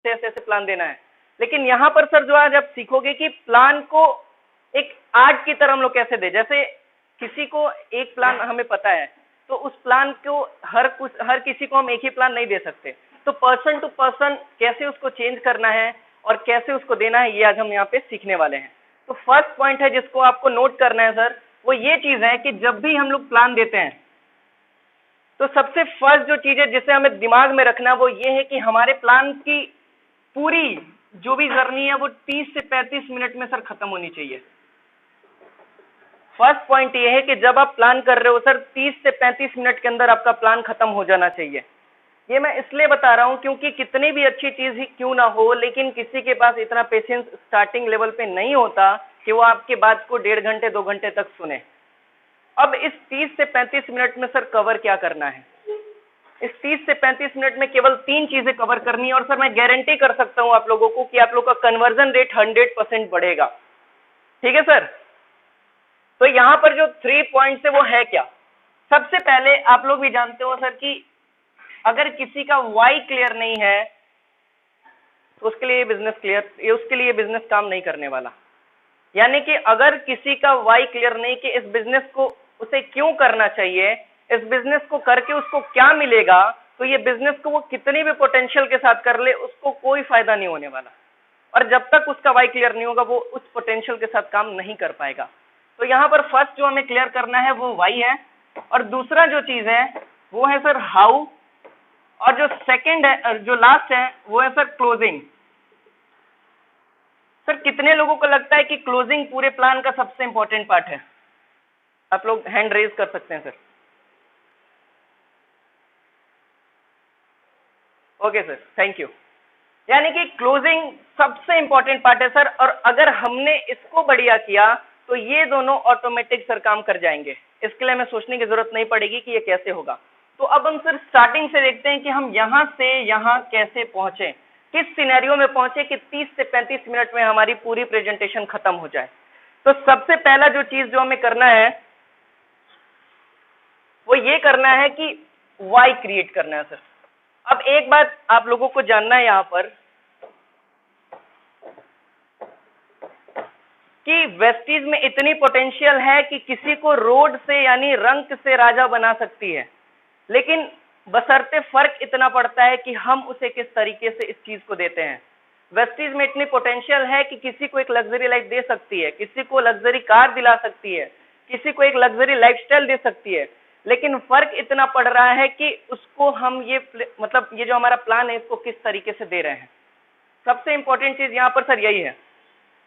ऐसे ऐसे प्लान देना है। लेकिन यहाँ पर सर जो आज आप सीखोगे कि प्लान को एक आर्ट की तरह हम लोग कैसे दे, जैसे किसी को एक प्लान हमें पता है तो उस प्लान को हर किसी को हम एक ही प्लान नहीं दे सकते, तो पर्सन टू पर्सन कैसे उसको चेंज करना है और कैसे उसको देना है, ये आज हम यहाँ पे सीखने वाले हैं। तो फर्स्ट पॉइंट है जिसको आपको नोट करना है सर, वो ये चीज है कि जब भी हम लोग प्लान देते हैं तो सबसे फर्स्ट जो चीज है जिसे हमें दिमाग में रखना वो ये है कि हमारे प्लान की पूरी जो भी जर्नी है वो 30 से 35 मिनट में सर खत्म होनी चाहिए। फर्स्ट पॉइंट ये है कि जब आप प्लान कर रहे हो सर 30 से 35 मिनट के अंदर आपका प्लान खत्म हो जाना चाहिए। ये मैं इसलिए बता रहा हूं क्योंकि कितनी भी अच्छी चीज ही क्यों ना हो, लेकिन किसी के पास इतना पेशेंस स्टार्टिंग लेवल पे नहीं होता कि वो आपके बात को 1.5 घंटे 2 घंटे तक सुने। अब इस 30 से 35 मिनट में सर कवर क्या करना है? इस 30 से 35 मिनट में केवल 3 चीजें कवर करनी है और सर मैं गारंटी कर सकता हूं आप लोगों को कि आप लोग का कन्वर्जन रेट 100% बढ़ेगा। ठीक है सर? तो यहां पर जो 3 पॉइंट्स है वो है क्या? सबसे पहले आप लोग भी जानते हो सर कि अगर किसी का वाई क्लियर नहीं है तो उसके लिए बिजनेस काम नहीं करने वाला। यानी कि अगर किसी का वाई क्लियर नहीं कि इस बिजनेस को उसे क्यों करना चाहिए, इस बिजनेस को करके उसको क्या मिलेगा, तो ये बिजनेस को वो कितनी भी पोटेंशियल के साथ कर ले उसको कोई फायदा नहीं होने वाला। और जब तक उसका वाई क्लियर नहीं होगा वो उस पोटेंशियल के साथ काम नहीं कर पाएगा। तो यहाँ पर फर्स्ट जो हमें क्लियर करना है वो वाई है, और दूसरा जो चीज है वो है सर हाउ, और जो सेकंड है जो लास्ट है वो है सर क्लोजिंग। सर कितने लोगों को लगता है कि क्लोजिंग पूरे प्लान का सबसे इंपॉर्टेंट पार्ट है? आप लोग हैंड रेज कर सकते हैं sir. Okay sir, thank you. यानी कि क्लोजिंग सबसे इंपॉर्टेंट पार्ट है सर, और अगर हमने इसको बढ़िया किया तो ये दोनों ऑटोमेटिक सर काम कर जाएंगे। इसके लिए हमें सोचने की जरूरत नहीं पड़ेगी कि ये कैसे होगा। तो अब हम सर स्टार्टिंग से देखते हैं कि हम यहां से यहां कैसे पहुंचे, किस सिनेरियो में पहुंचे कि 30 से 35 मिनट में हमारी पूरी प्रेजेंटेशन खत्म हो जाए। तो सबसे पहला जो चीज जो हमें करना है वो ये करना है कि वाई क्रिएट करना है सर। अब एक बात आप लोगों को जानना है यहां पर कि वेस्टीज में इतनी पोटेंशियल है कि किसी को रोड से यानी रंक से राजा बना सकती है, लेकिन बशर्ते फर्क इतना पड़ता है कि हम उसे किस तरीके से इस चीज को देते हैं। वेस्टीज में इतनी पोटेंशियल है कि किसी को एक लग्जरी लाइफ दे सकती है, किसी को लग्जरी कार दिला सकती है, किसी को एक लग्जरी लाइफस्टाइल दे सकती है, लेकिन फर्क इतना पड़ रहा है कि उसको हम ये जो हमारा प्लान है इसको किस तरीके से दे रहे हैं। सबसे इंपॉर्टेंट चीज यहाँ पर सर यही है।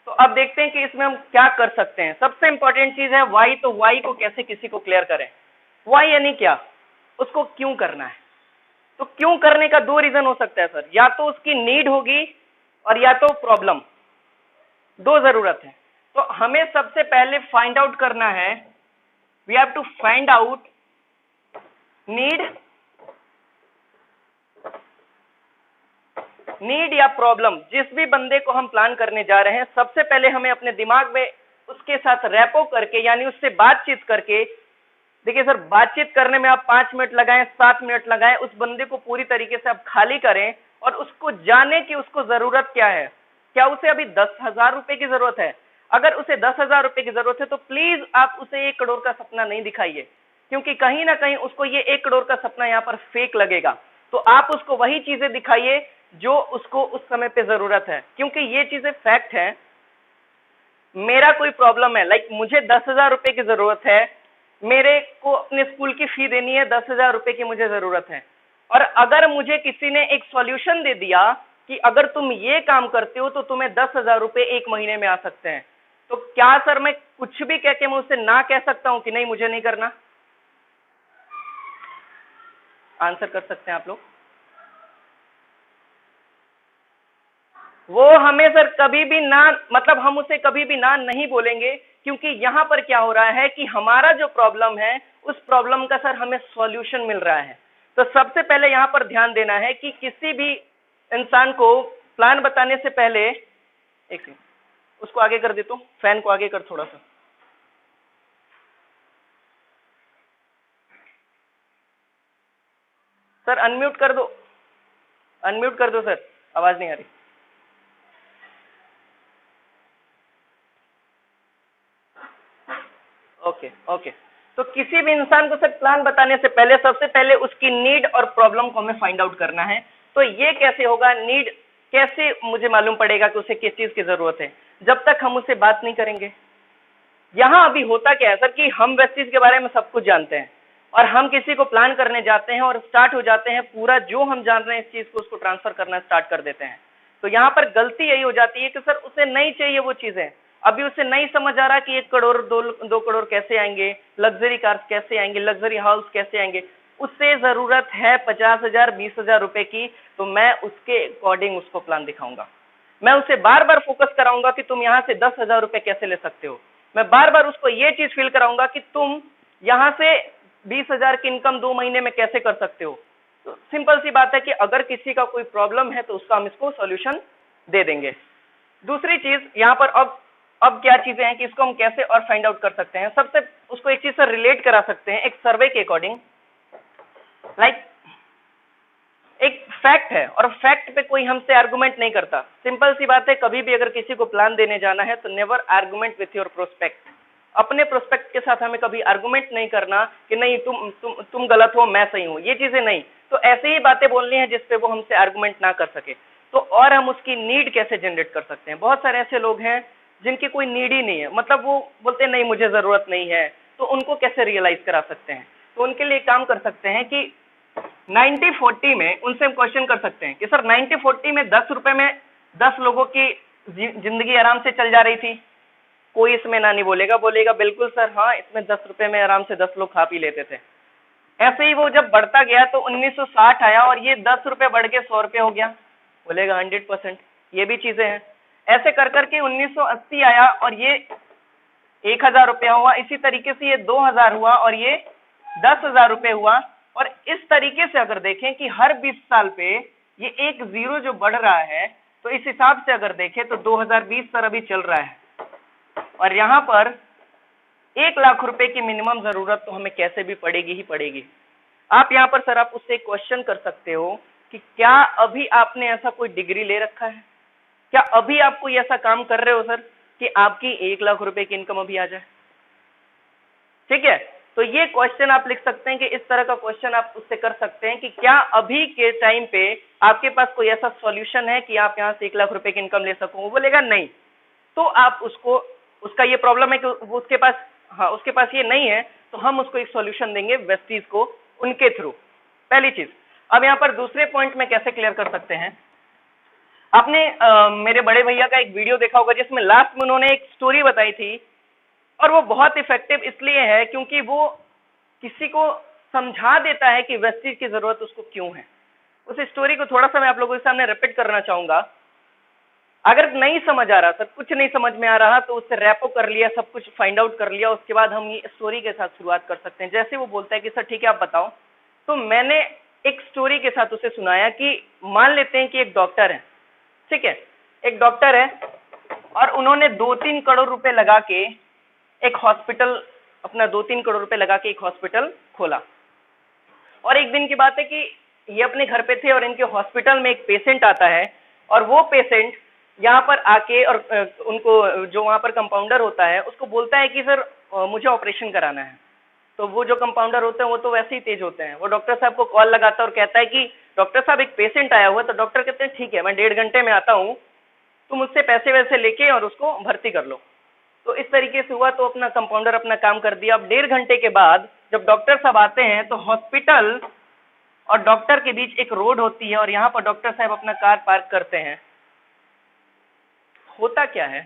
तो अब देखते हैं कि इसमें हम क्या कर सकते हैं। सबसे इंपॉर्टेंट चीज है वाई, तो वाई को कैसे किसी को क्लियर करें। वाई यानी क्या, उसको क्यों करना है। तो क्यों करने का 2 रीजन हो सकता है सर, या तो उसकी नीड होगी और या तो प्रॉब्लम, 2 जरूरत है। तो हमें सबसे पहले फाइंड आउट करना है, we have to find out need या प्रॉब्लम। जिस भी बंदे को हम प्लान करने जा रहे हैं सबसे पहले हमें अपने दिमाग में उसके साथ रैपो करके यानी उससे बातचीत करके, देखिए सर बातचीत करने में आप 5 मिनट लगाएं 7 मिनट लगाएं, उस बंदे को पूरी तरीके से आप खाली करें और उसको जाने कि उसको जरूरत क्या है। क्या उसे अभी 10,000 रुपए की जरूरत है? अगर उसे 10,000 रुपए की जरूरत है तो प्लीज आप उसे 1 करोड़ का सपना नहीं दिखाइए, क्योंकि कहीं ना कहीं उसको ये 1 करोड़ का सपना यहाँ पर फेक लगेगा। तो आप उसको वही चीजें दिखाइए जो उसको उस समय पे जरूरत है, क्योंकि ये चीजें फैक्ट है। मेरा कोई प्रॉब्लम है, लाइक मुझे 10,000 रुपए की जरूरत है, मेरे को अपने स्कूल की फी देनी है, 10,000 रुपए की मुझे जरूरत है, और अगर मुझे किसी ने एक सॉल्यूशन दे दिया कि अगर तुम ये काम करते हो तो तुम्हें 10,000 रुपए 1 महीने में आ सकते हैं, तो क्या सर मैं कुछ भी कह के मैं उससे ना कह सकता हूं कि नहीं मुझे नहीं करना? आंसर कर सकते हैं आप लोग? वो हमें सर कभी भी ना, मतलब हम उसे कभी भी ना नहीं बोलेंगे, क्योंकि यहां पर क्या हो रहा है कि हमारा जो प्रॉब्लम है उस प्रॉब्लम का सर हमें सॉल्यूशन मिल रहा है। तो सबसे पहले यहां पर ध्यान देना है कि किसी भी इंसान को प्लान बताने से पहले, एक सेकंड उसको आगे कर देता हूं, फैन को आगे कर थोड़ा सा। सर अनम्यूट कर दो, अनम्यूट कर दो सर। आवाज नहीं आ रही। ओके ओके, तो किसी भी इंसान को सर प्लान बताने से पहले सबसे पहले उसकी नीड और प्रॉब्लम को हमें फाइंड आउट करना है। तो ये कैसे होगा, नीड कैसे मुझे मालूम पड़ेगा कि उसे किस चीज की जरूरत है, जब तक हम उससे बात नहीं करेंगे। यहाँ अभी होता क्या है सर कि हम वेस्टीज के बारे में सब कुछ जानते हैं और हम किसी को प्लान करने जाते हैं और स्टार्ट हो जाते हैं, पूरा जो हम जान रहे हैं इस चीज को उसको ट्रांसफर करना स्टार्ट कर देते हैं। तो यहाँ पर गलती यही हो जाती है कि सर उसे नहीं चाहिए वो चीजें, अभी उसे नहीं समझ आ रहा कि 1 करोड़ 2 करोड़ कैसे आएंगे, लग्जरी कार्स कैसे आएंगे, लग्जरी हाउस कैसे आएंगे। उससे जरूरत है 50,000 20,000 रुपए की, तो मैं उसके अकॉर्डिंग उसको प्लान दिखाऊंगा। मैं उसे बार बार फोकस कराऊंगा कि तुम यहाँ से 10,000 रुपए कैसे ले सकते हो। मैं बार बार उसको ये चीज फील कराऊंगा कि तुम यहाँ से 20,000 की इनकम 2 महीने में कैसे कर सकते हो। तो सिंपल सी बात है कि अगर किसी का कोई प्रॉब्लम है तो उसका हम इसको सॉल्यूशन दे देंगे। दूसरी चीज यहाँ पर अब क्या चीजें हैं कि इसको हम कैसे और फाइंड आउट कर सकते हैं। सबसे उसको एक चीज से रिलेट करा सकते हैं एक सर्वे के अकॉर्डिंग। लाइक एक फैक्ट है और फैक्ट पे कोई हमसे आर्गुमेंट नहीं करता। सिंपल सी बात है, कभी भी अगर किसी को प्लान देने जाना है तो never argument with your prospect. अपने प्रोस्पेक्ट के साथ हमें कभी आर्गुमेंट नहीं करना कि नहीं तुम गलत हो मैं सही हूं, ये चीजें नहीं। तो ऐसे ही बातें बोलनी है जिसपे वो हमसे आर्गुमेंट ना कर सके। तो और हम उसकी नीड कैसे जनरेट कर सकते हैं। बहुत सारे ऐसे लोग हैं जिनकी कोई नीड ही नहीं है, मतलब वो बोलते हैं नहीं मुझे जरूरत नहीं है, तो उनको कैसे रियलाइज करा सकते हैं। तो उनके लिए काम कर सकते हैं कि 90-40 में उनसे हम क्वेश्चन कर सकते हैं कि सर 90-40 में 10 रुपए में 10 लोगों की जिंदगी आराम से चल जा रही थी, कोई इसमें ना नहीं बोलेगा, बोलेगा बिल्कुल सर हाँ, इसमें 10 रुपए में आराम से 10 लोग खा पी लेते थे। ऐसे ही वो जब बढ़ता गया तो 1960 आया और ये 10 रुपए बढ़ के 100 रुपए हो गया, बोलेगा 100%। ये भी चीजें हैं। ऐसे कर करके 1980 आया और ये 1,000 रुपया हुआ, इसी तरीके से ये 2,000 हुआ और ये 10,000 रुपए हुआ। और इस तरीके से अगर देखें कि हर 20 साल पे ये एक जीरो जो बढ़ रहा है, तो इस हिसाब से अगर देखें तो 2020 सर अभी चल रहा है और यहाँ पर 1 लाख रुपए की मिनिमम जरूरत तो हमें कैसे भी पड़ेगी ही पड़ेगी। आप यहाँ पर सर आप उससे क्वेश्चन कर सकते हो कि क्या अभी आपने ऐसा कोई डिग्री ले रखा है, क्या अभी आप कोई ऐसा काम कर रहे हो सर कि आपकी 1 लाख रुपए की इनकम अभी आ जाए। ठीक है, तो ये क्वेश्चन आप लिख सकते हैं कि इस तरह का क्वेश्चन आप उससे कर सकते हैं कि क्या अभी के टाइम पे आपके पास कोई ऐसा सॉल्यूशन है कि आप यहाँ से 1 लाख रुपए की इनकम ले सको। वो बोलेगा नहीं, तो आप उसको, उसका ये प्रॉब्लम है कि वो उसके पास ये नहीं है, तो हम उसको एक सॉल्यूशन देंगे वेस्टीज को उनके थ्रू। पहली चीज। अब यहाँ पर दूसरे पॉइंट में कैसे क्लियर कर सकते हैं, आपने मेरे बड़े भैया का एक वीडियो देखा होगा जिसमें लास्ट में उन्होंने एक स्टोरी बताई थी और वो बहुत इफेक्टिव इसलिए है क्योंकि वो किसी को समझा देता है कि वेस्टीज की जरूरत उसको क्यों है। उस स्टोरी को थोड़ा सा मैं आप लोगों के सामने रिपीट करना चाहूंगा। अगर नहीं समझ आ रहा सर, कुछ नहीं समझ में आ रहा, तो उससे रैपो कर लिया, सब कुछ फाइंड आउट कर लिया, उसके बाद हम ये स्टोरी के साथ शुरुआत कर सकते हैं। जैसे वो बोलता है कि सर ठीक है आप बताओ, तो मैंने एक स्टोरी के साथ उसे सुनाया कि मान लेते हैं कि एक डॉक्टर है, ठीक है, एक डॉक्टर है और उन्होंने 2-3 करोड़ रुपए लगा के एक हॉस्पिटल, अपना 2-3 करोड़ रुपए लगा के एक हॉस्पिटल खोला। और एक दिन की बात है कि ये अपने घर पे थे और इनके हॉस्पिटल में एक पेशेंट आता है और वो पेशेंट यहाँ पर आके और उनको जो वहाँ पर कंपाउंडर होता है उसको बोलता है कि सर मुझे ऑपरेशन कराना है। तो वो जो कंपाउंडर होते हैं वो तो वैसे ही तेज होते हैं, वो डॉक्टर साहब को कॉल लगाता है और कहता है कि डॉक्टर साहब एक पेशेंट आया हुआ है। तो डॉक्टर कहते हैं ठीक है मैं 1.5 घंटे में आता हूँ, तुम मुझसे पैसे वैसे लेके और उसको भर्ती कर लो। तो इस तरीके से हुआ, तो अपना कंपाउंडर अपना काम कर दिया। अब 1.5 घंटे के बाद जब डॉक्टर साहब आते हैं तो हॉस्पिटल और डॉक्टर के बीच एक रोड होती है और यहाँ पर डॉक्टर साहब अपना कार पार्क करते हैं। होता क्या है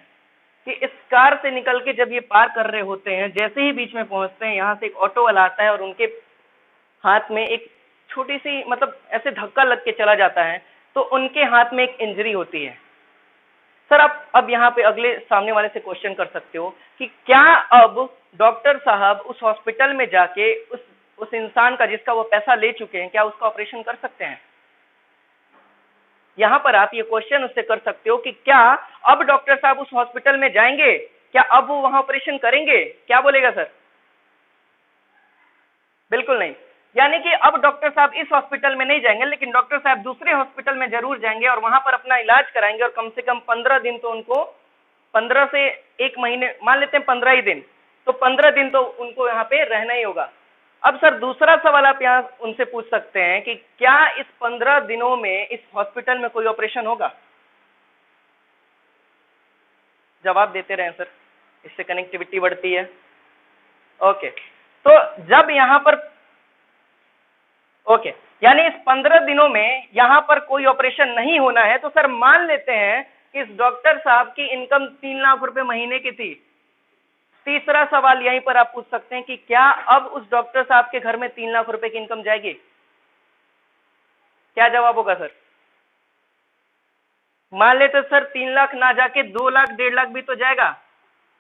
कि इस कार से निकल के जब ये पार कर रहे होते हैं, जैसे ही बीच में पहुंचते हैं यहाँ से एक ऑटो वाला आता है और उनके हाथ में एक छोटी सी, मतलब ऐसे धक्का लग के चला जाता है, तो उनके हाथ में एक इंजरी होती है। सर आप अब यहाँ पे अगले सामने वाले से क्वेश्चन कर सकते हो कि क्या अब डॉक्टर साहब उस हॉस्पिटल में जाके उस इंसान का जिसका वो पैसा ले चुके हैं, क्या उसका ऑपरेशन कर सकते हैं। यहाँ पर आप ये क्वेश्चन उससे कर सकते हो कि क्या अब डॉक्टर साहब उस हॉस्पिटल में जाएंगे, क्या अब वो वहां ऑपरेशन करेंगे। क्या बोलेगा सर, बिल्कुल नहीं। यानी कि अब डॉक्टर साहब इस हॉस्पिटल में नहीं जाएंगे, लेकिन डॉक्टर साहब दूसरे हॉस्पिटल में जरूर जाएंगे और वहां पर अपना इलाज कराएंगे, और कम से कम 15 दिन तो उनको, 15 से 1 महीने मान लेते हैं, 15 ही दिन, तो 15 दिन तो उनको यहाँ पे रहना ही होगा। अब सर दूसरा सवाल आप यहाँ उनसे पूछ सकते हैं कि क्या इस 15 दिनों में इस हॉस्पिटल में कोई ऑपरेशन होगा? जवाब देते रहें सर, इससे कनेक्टिविटी बढ़ती है। ओके, तो जब यहाँ पर ओके यानी इस 15 दिनों में यहाँ पर कोई ऑपरेशन नहीं होना है, तो सर मान लेते हैं कि इस डॉक्टर साहब की इनकम 3 लाख रुपए महीने की थी। तीसरा सवाल यहीं पर आप पूछ सकते हैं कि क्या अब उस डॉक्टर साहब के घर में 3 लाख रुपए की इनकम जाएगी? क्या जवाब होगा सर? मान लेते सर 3 लाख ना जाके 2 लाख 1.5 लाख भी तो जाएगा।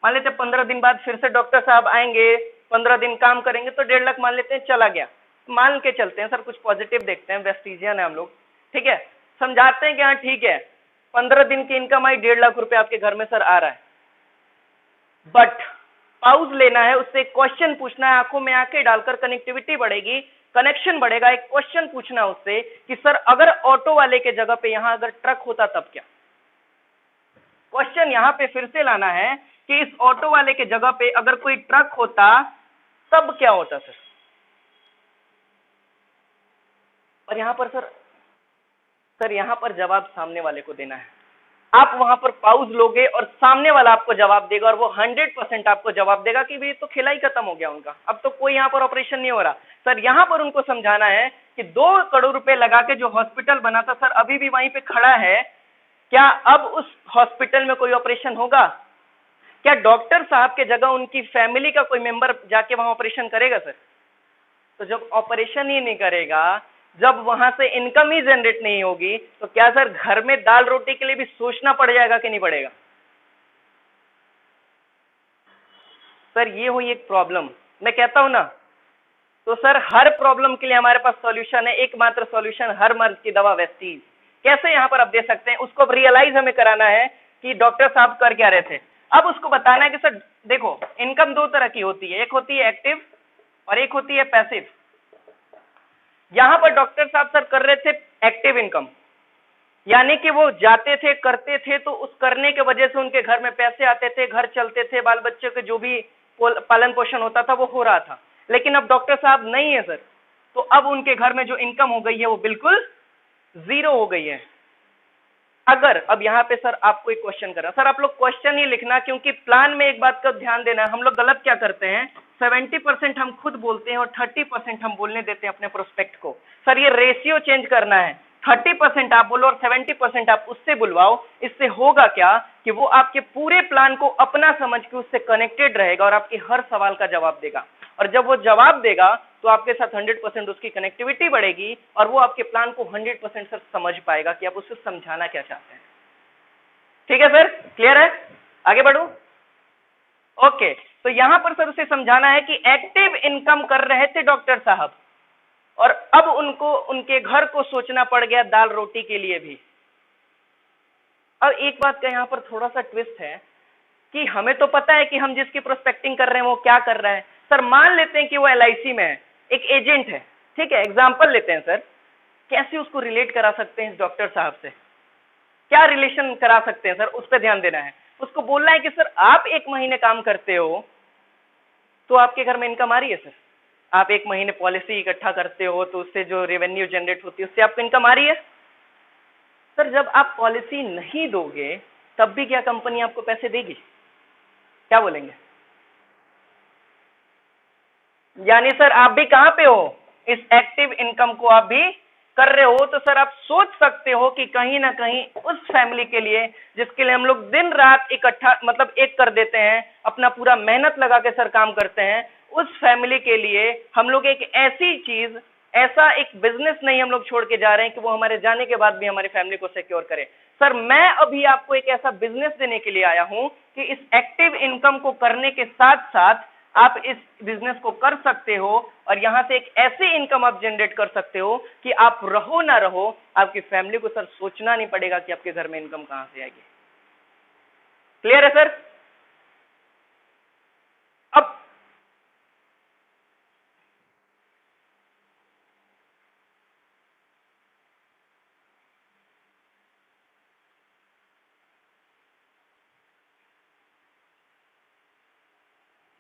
मान लेते 15 दिन बाद फिर से डॉक्टर साहब आएंगे, 15 दिन काम करेंगे, तो 1.5 लाख मान लेते हैं चला गया। मान के चलते हैं सर, कुछ पॉजिटिव देखते हैं, वेस्टिजियन है हम लोग, ठीक है, समझाते हैं कि हाँ ठीक है 15 दिन की इनकम आई, 1.5 लाख रुपए आपके घर में सर आ रहा है। बट पाउज लेना है, उससे एक क्वेश्चन पूछना है, आंखों में आंखें डालकर, कनेक्टिविटी बढ़ेगी, कनेक्शन बढ़ेगा, एक क्वेश्चन पूछना है उससे कि सर अगर ऑटो वाले के जगह पे यहां अगर ट्रक होता तब क्या? क्वेश्चन यहां पे फिर से लाना है कि इस ऑटो वाले के जगह पे अगर कोई ट्रक होता तब क्या होता सर? और यहां पर सर यहां पर जवाब सामने वाले को देना है। आप वहां पर पाउज लोगे और सामने वाला आपको जवाब देगा, और वो 100% आपको जवाब देगा कि ये तो खेला ही खत्म हो गया उनका, अब तो कोई यहां पर ऑपरेशन नहीं हो रहा। सर यहां पर उनको समझाना है कि 2 करोड़ रुपए लगा के जो हॉस्पिटल बना था सर अभी भी वहीं पे खड़ा है, क्या अब उस हॉस्पिटल में कोई ऑपरेशन होगा? क्या डॉक्टर साहब के जगह उनकी फैमिली का कोई मेंबर जाके वहां ऑपरेशन करेगा सर? तो जब ऑपरेशन ही नहीं करेगा, जब वहां से इनकम ही जनरेट नहीं होगी, तो क्या सर घर में दाल रोटी के लिए भी सोचना पड़ जाएगा कि नहीं पड़ेगा? सर ये हुई एक प्रॉब्लम, मैं कहता हूं ना, तो सर हर प्रॉब्लम के लिए हमारे पास सॉल्यूशन है, एकमात्र सॉल्यूशन, हर मर्ज की दवा वेस्टीज। कैसे यहां पर आप दे सकते हैं, उसको रियलाइज हमें कराना है कि डॉक्टर साहब कर क्या रहे थे। अब उसको बताना है कि सर देखो इनकम 2 तरह की होती है, एक होती है एक्टिव और एक होती है पैसिव। यहां पर डॉक्टर साहब सर कर रहे थे एक्टिव इनकम, यानी कि वो जाते थे, करते थे, तो उस करने के वजह से उनके घर में पैसे आते थे, घर चलते थे, बाल बच्चों के जो भी पालन पोषण होता था वो हो रहा था। लेकिन अब डॉक्टर साहब नहीं है सर, तो अब उनके घर में जो इनकम हो गई है वो बिल्कुल 0 हो गई है। अगर अब यहाँ पे सर आपको एक क्वेश्चन कर रहा, सर आप लोग क्वेश्चन ही लिखना, क्योंकि प्लान में एक बात का ध्यान देना है, हम लोग गलत क्या करते हैं, 70% हम खुद बोलते हैं और 30% हम बोलने देते हैं अपने प्रोस्पेक्ट को। सर ये रेशियो चेंज करना है, 30% आप बोलो और 70% आप उससे बुलवाओ। इससे होगा क्या कि वो आपके पूरे प्लान को अपना समझ के उससे कनेक्टेड रहेगा और आपके हर सवाल का जवाब देगा, और जब वो जवाब देगा तो आपके साथ 100% उसकी कनेक्टिविटी बढ़ेगी, और वो आपके प्लान को 100% सर समझ पाएगा कि आप उससे समझाना क्या चाहते हैं। ठीक है सर, क्लियर है? आगे बढ़ू? ओके, तो यहां पर सर उसे समझाना है कि एक्टिव इनकम कर रहे थे डॉक्टर साहब, और अब उनको उनके घर को सोचना पड़ गया दाल रोटी के लिए भी। अब एक बात का यहां पर थोड़ा सा ट्विस्ट है कि हमें तो पता है कि हम जिसकी प्रोस्पेक्टिंग कर रहे हैं वो क्या कर रहा है। सर मान लेते हैं कि वो LIC में है, एक एजेंट है, ठीक है, एग्जाम्पल लेते हैं सर, कैसे उसको रिलेट करा सकते हैं इस डॉक्टर साहब से, क्या रिलेशन करा सकते हैं सर, उस पर ध्यान देना है। उसको बोलना है कि सर आप 1 महीने काम करते हो तो आपके घर में इनकम आ रही है सर, आप 1 महीने पॉलिसी इकट्ठा करते हो तो उससे जो रेवेन्यू जनरेट होती है उससे आपको इनकम आ रही है। सर जब आप पॉलिसी नहीं दोगे तब भी क्या कंपनी आपको पैसे देगी? क्या बोलेंगे? यानी सर आप भी कहां पे हो, इस एक्टिव इनकम को आप भी कर रहे हो, तो सर आप सोच सकते हो कि कहीं ना कहीं उस फैमिली के लिए जिसके लिए हम लोग दिन रात इकट्ठा मतलब एक कर देते हैं, अपना पूरा मेहनत लगा के सर काम करते हैं, उस फैमिली के लिए हम लोग एक ऐसी चीज, ऐसा एक बिजनेस नहीं हम लोग छोड़ के जा रहे हैं कि वो हमारे जाने के बाद भी हमारी फैमिली को सिक्योर करे। सर मैं अभी आपको एक ऐसा बिजनेस देने के लिए आया हूं कि इस एक्टिव इनकम को करने के साथ साथ आप इस बिजनेस को कर सकते हो, और यहां से एक ऐसी इनकम आप जनरेट कर सकते हो कि आप रहो ना रहो, आपकी फैमिली को सर सोचना नहीं पड़ेगा कि आपके घर में इनकम कहां से आएगी। क्लियर है सर? अब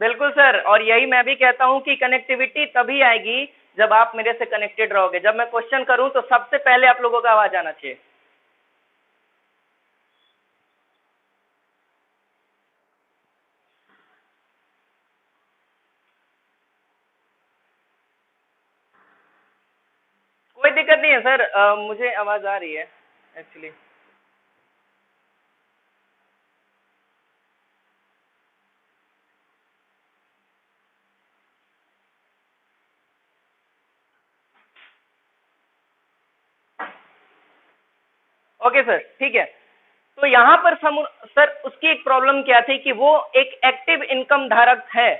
बिल्कुल सर, और यही मैं भी कहता हूँ कि कनेक्टिविटी तभी आएगी जब आप मेरे से कनेक्टेड रहोगे। जब मैं क्वेश्चन करूँ तो सबसे पहले आप लोगों का आवाज आना चाहिए। कोई दिक्कत नहीं है सर, मुझे आवाज आ रही है एक्चुअली। ओके सर, ठीक है। तो यहाँ पर सर उसकी एक प्रॉब्लम क्या थी कि वो एक एक्टिव इनकम धारक है,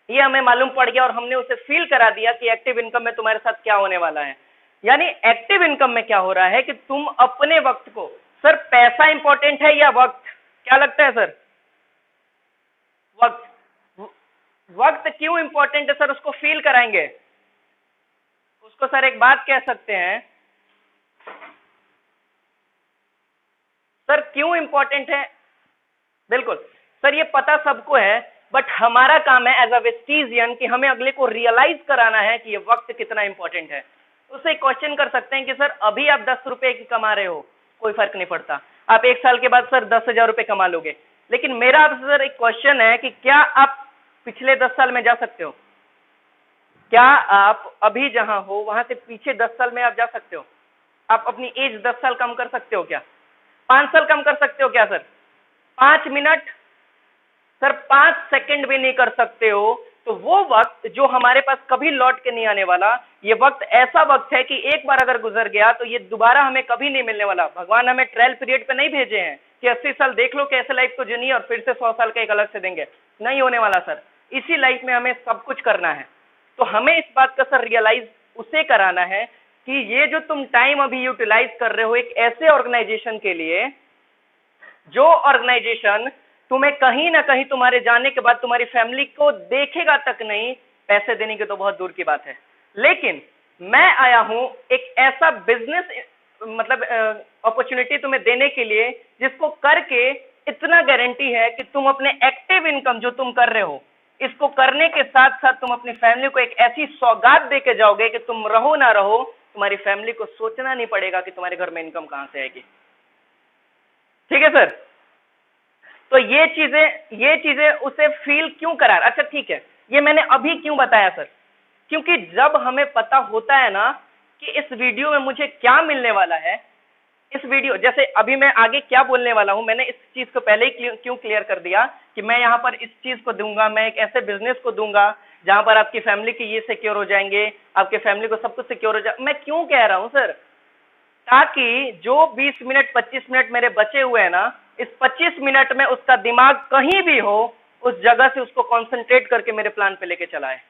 ये हमें मालूम पड़ गया और हमने उसे फील करा दिया कि एक्टिव इनकम में तुम्हारे साथ क्या होने वाला है। यानी एक्टिव इनकम में क्या हो रहा है कि तुम अपने वक्त को, सर पैसा इंपॉर्टेंट है या वक्त, क्या लगता है सर? वक्त। वक्त क्यों इंपॉर्टेंट है सर, उसको फील कराएंगे। उसको सर एक बात कह सकते हैं, सर क्यों इंपॉर्टेंट है? बिल्कुल सर, ये पता सबको है, बट हमारा काम है एज अ वेस्टिजियन कि हमें अगले को रियलाइज कराना है कि ये वक्त कितना इंपॉर्टेंट है। उससे क्वेश्चन कर सकते हैं कि सर अभी आप 10 रुपए की कमा रहे हो, कोई फर्क नहीं पड़ता, आप 1 साल के बाद सर 10,000 रुपए कमा लोगे। लेकिन मेरा आपसे सर एक क्वेश्चन है कि क्या आप पिछले 10 साल में जा सकते हो? क्या आप अभी जहां हो वहां से पीछे 10 साल में आप जा सकते हो? आप अपनी एज 10 साल कम कर सकते हो क्या? 5 साल कम कर सकते हो क्या सर? 5 मिनट, सर 5 सेकंड भी नहीं कर सकते हो। तो वो वक्त जो हमारे पास कभी लौट के नहीं आने वाला, ये वक्त ऐसा वक्त है कि एक बार अगर गुजर गया तो ये दोबारा हमें कभी नहीं मिलने वाला। भगवान हमें ट्रायल पीरियड पे नहीं भेजे हैं कि 80 साल देख लो कैसे लाइफ को जीनी और फिर से 100 साल का एक अलग से देंगे, नहीं होने वाला सर। इसी लाइफ में हमें सब कुछ करना है। तो हमें इस बात का सर रियलाइज उसे कराना है कि ये जो तुम टाइम अभी यूटिलाइज कर रहे हो एक ऐसे ऑर्गेनाइजेशन के लिए, जो ऑर्गेनाइजेशन तुम्हें कहीं ना कहीं तुम्हारे जाने के बाद तुम्हारी फैमिली को देखेगा तक नहीं, पैसे देने की तो बहुत दूर की बात है। लेकिन मैं आया हूं एक ऐसा बिजनेस, मतलब अपॉर्चुनिटी तुम्हें देने के लिए जिसको करके इतना गारंटी है कि तुम अपने एक्टिव इनकम जो तुम कर रहे हो, इसको करने के साथ साथ तुम अपनी फैमिली को एक ऐसी सौगात दे के जाओगे कि तुम रहो ना रहो, तुम्हारी फैमिली को सोचना नहीं पड़ेगा कि तुम्हारे घर में इनकम कहां से आएगी। ठीक है सर? तो ये चीजें उसे फील क्यों करा। अच्छा ठीक है, ये मैंने अभी क्यों बताया सर? क्योंकि जब हमें पता होता है ना कि इस वीडियो में मुझे क्या मिलने वाला है, इस वीडियो जैसे अभी मैं आगे क्या बोलने वाला हूं, मैंने इस चीज को पहले ही क्यों क्लियर कर दिया कि मैं यहाँ पर इस चीज को दूंगा, मैं एक ऐसे बिजनेस को दूंगा जहां पर आपकी फैमिली की ये सिक्योर हो जाएंगे, आपके फैमिली को सब कुछ सिक्योर हो जाए। मैं क्यों कह रहा हूं सर? ताकि जो 20 मिनट 25 मिनट मेरे बचे हुए हैं ना, इस 25 मिनट में उसका दिमाग कहीं भी हो, उस जगह से उसको कंसंट्रेट करके मेरे प्लान पे लेके चला है।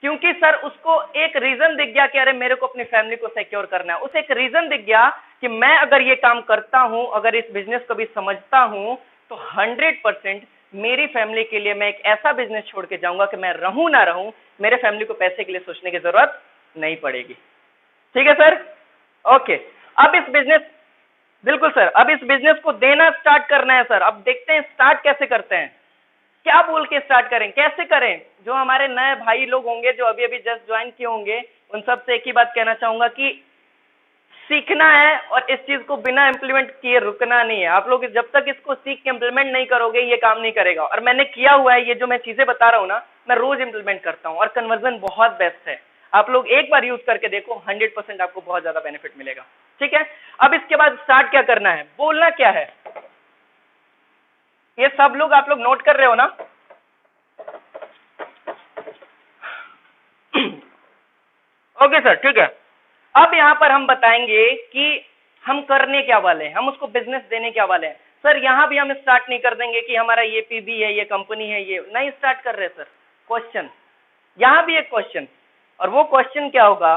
क्योंकि सर उसको एक रीजन दिख गया कि अरे मेरे को अपनी फैमिली को सिक्योर करना है। उसे एक रीजन दिख गया कि मैं अगर ये काम करता हूं, अगर इस बिजनेस को भी समझता हूं, तो 100% मेरी फैमिली के लिए मैं एक ऐसा बिजनेस छोड़ के जाऊंगा कि मैं रहूं ना रहूं, मेरे फैमिली को पैसे के लिए सोचने की जरूरत नहीं पड़ेगी। ठीक है सर? ओके। अब इस बिजनेस, बिल्कुल सर, अब इस बिजनेस को देना स्टार्ट करना है सर। अब देखते हैं स्टार्ट कैसे करते हैं, क्या बोल के स्टार्ट करें, कैसे करें। जो हमारे नए भाई लोग होंगे जो अभी अभी जस्ट ज्वाइन किए होंगे, उन सब से एक ही बात कहना चाहूंगा कि सीखना है और इस चीज को बिना इंप्लीमेंट किए रुकना नहीं है। आप लोग जब तक इसको सीख के इंप्लीमेंट नहीं करोगे ये काम नहीं करेगा। और मैंने किया हुआ है, ये जो मैं चीजें बता रहा हूं ना, मैं रोज इंप्लीमेंट करता हूं और कन्वर्जन बहुत बेस्ट है। आप लोग एक बार यूज करके देखो, 100% आपको बहुत ज्यादा बेनिफिट मिलेगा। ठीक है? अब इसके बाद स्टार्ट क्या करना है, बोलना क्या है, ये सब लोग आप लोग नोट कर रहे हो ना? ओके सर, ठीक है। अब यहां पर हम बताएंगे कि हम करने क्या वाले हैं, हम उसको बिजनेस देने क्या वाले हैं। सर यहां भी हम स्टार्ट नहीं कर देंगे कि हमारा ये पीबी है, ये कंपनी है, ये नहीं स्टार्ट कर रहे सर। क्वेश्चन, यहां भी एक क्वेश्चन, और वो क्वेश्चन क्या होगा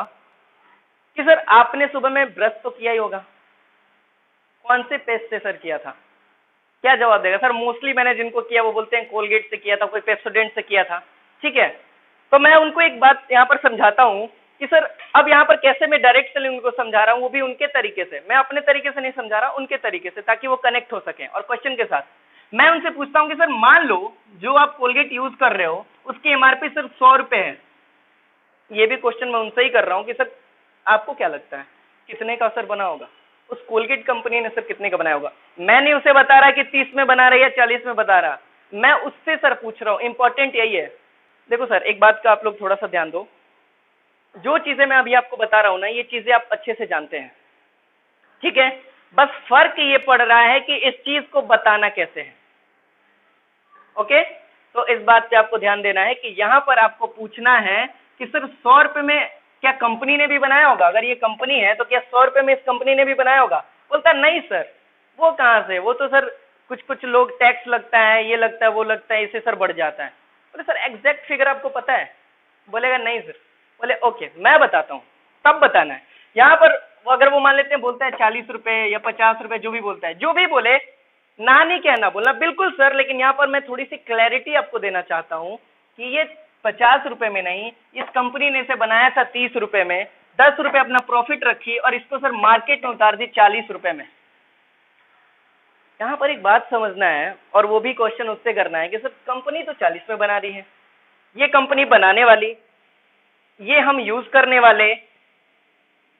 कि सर आपने सुबह में ब्रश तो किया ही होगा, कौन से पेस्ट से सर किया था? क्या जवाब देगा सर? मोस्टली मैंने जिनको किया वो बोलते हैं कोलगेट से किया था, कोई पेप्सोडेंट से किया था। ठीक है, तो मैं उनको एक बात यहाँ पर समझाता हूँ कि सर अब यहाँ पर कैसे मैं डायरेक्टली उनको समझा रहा हूँ, वो भी उनके तरीके से, मैं अपने तरीके से नहीं समझा रहा, उनके तरीके से, ताकि वो कनेक्ट हो सके और क्वेश्चन के साथ। मैं उनसे पूछता हूँ कि सर मान लो जो आप कोलगेट यूज कर रहे हो उसकी एमआरपी सिर्फ 100 रुपए है। ये भी क्वेश्चन मैं उनसे ही कर रहा हूँ कि सर आपको क्या लगता है कितने का असर बना होगा, उस कोलगेट कंपनी ने सर कितने का बनाया होगा। मैं नहीं उसे बता रहा कि 30 में बना रहा है या 40 में बता रहा, मैं उससे सर पूछ रहा हूँ। इंपॉर्टेंट यही है। देखो सर एक बात का आप लोग थोड़ा सा ध्यान दो, जो चीजें मैं अभी आपको बता रहा हूं ना ये चीजें आप अच्छे से जानते हैं, ठीक है, बस फर्क ये पड़ रहा है कि इस चीज को बताना कैसे है। ओके, तो इस बात पे आपको ध्यान देना है कि यहां पर आपको पूछना है कि सिर्फ 100 रुपए में क्या कंपनी ने भी बनाया होगा, अगर ये कंपनी है तो क्या 100 रुपए में इस कंपनी ने भी बनाया होगा। बोलता नहीं सर, वो कहां से, वो तो सर कुछ कुछ लोग टैक्स लगता है, ये लगता है, वो लगता है, इससे सर बढ़ जाता है। बोले सर एग्जैक्ट फिगर आपको पता है, बोलेगा नहीं सर। बोले ओके मैं बताता हूँ, तब बताना है। यहाँ पर अगर वो मान लेते हैं बोलता है 40 रुपए या 50 रुपए, जो भी बोलता है, जो भी बोले ना नहीं कहना, बोलना बिल्कुल सर, लेकिन यहाँ पर मैं थोड़ी सी क्लैरिटी आपको देना चाहता हूँ कि ये 50 रुपए में नहीं, इस कंपनी ने इसे बनाया था 30 रुपए में, 10 रुपए अपना प्रॉफिट रखी और इसको सर मार्केट में उतार दी 40 रुपए में। यहाँ पर एक बात समझना है और वो भी क्वेश्चन उससे करना है कि सर कंपनी तो 40 में बना रही है, ये कंपनी बनाने वाली, ये हम यूज करने वाले,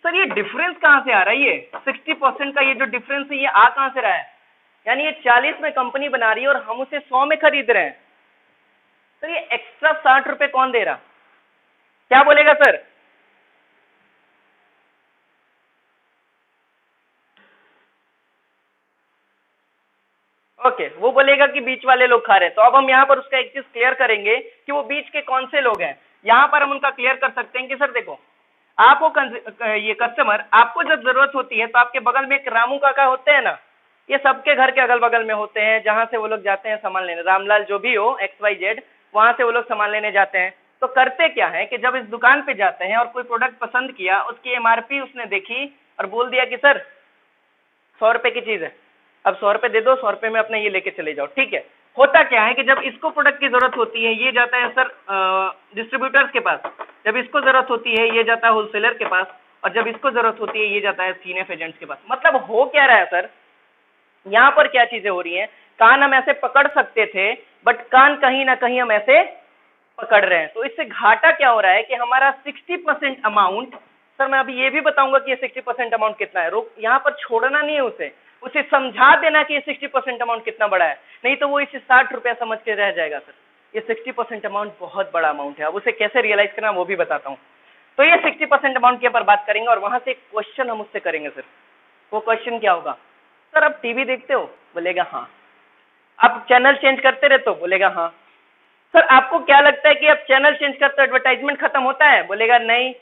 सर ये डिफरेंस कहां से आ रहा है, ये 60% का ये जो डिफरेंस है ये आ कहां से रहा है। यानी ये 40 में कंपनी बना रही है और हम उसे 100 में खरीद रहे हैं, सर ये एक्स्ट्रा 60 रुपए कौन दे रहा, क्या बोलेगा सर। ओके, वो बोलेगा कि बीच वाले लोग खा रहे हैं। तो अब हम यहाँ पर उसका एक चीज क्लियर करेंगे कि वो बीच के कौन से लोग हैं। यहाँ पर हम उनका क्लियर कर सकते हैं कि सर देखो, आपको ये कस्टमर, आपको जब जरूरत होती है तो आपके बगल में एक रामू काका होते हैं ना, ये सबके घर के अगल बगल में होते हैं, जहां से वो लोग जाते हैं सामान लेने, रामलाल जो भी हो XYZ, वहां से वो लोग सामान लेने जाते हैं। तो करते क्या है कि जब इस दुकान पे जाते हैं और कोई प्रोडक्ट पसंद किया, उसकी एमआरपी उसने देखी और बोल दिया कि सर 100 रुपए की चीज है, अब 100 रुपए दे दो, 100 रुपए में अपने ये लेके चले जाओ, ठीक है। होता क्या है कि जब इसको प्रोडक्ट की जरूरत होती है ये जाता है सर डिस्ट्रीब्यूटर्स के पास, जब इसको जरूरत होती है ये जाता है होलसेलर के पास, और जब इसको जरूरत होती है ये जाता है सीनियर एजेंट्स के पास। मतलब हो क्या रहा है सर, यहाँ पर क्या चीजें हो रही हैं, कान हम ऐसे पकड़ सकते थे बट कान कहीं ना कहीं हम ऐसे पकड़ रहे हैं। तो इससे घाटा क्या हो रहा है कि हमारा 60% अमाउंट, सर मैं अभी ये भी बताऊंगा कि ये 60% अमाउंट कितना है, रोक यहाँ पर छोड़ना नहीं है उसे, उसे समझा देना कि ये 60% अमाउंट कितना बड़ा है, नहीं तो वो इसे 60 रुपया समझ के रह जाएगा। सर ये 60% अमाउंट बहुत बड़ा अमाउंट है, अब उसे कैसे रियलाइज करना वो भी बताता हूँ। तो ये 60% अमाउंट के ऊपर बात करेंगे और वहां से एक क्वेश्चन हम उससे करेंगे। सर वो क्वेश्चन क्या होगा, सर आप टीवी देखते हो, बोलेगा हाँ। आप चैनल चेंज करते रहते हो, बोलेगा हाँ। सर आपको क्या लगता है कि आप चैनल चेंज करते हो एडवर्टाइजमेंट खत्म होता है, बोलेगा नहीं।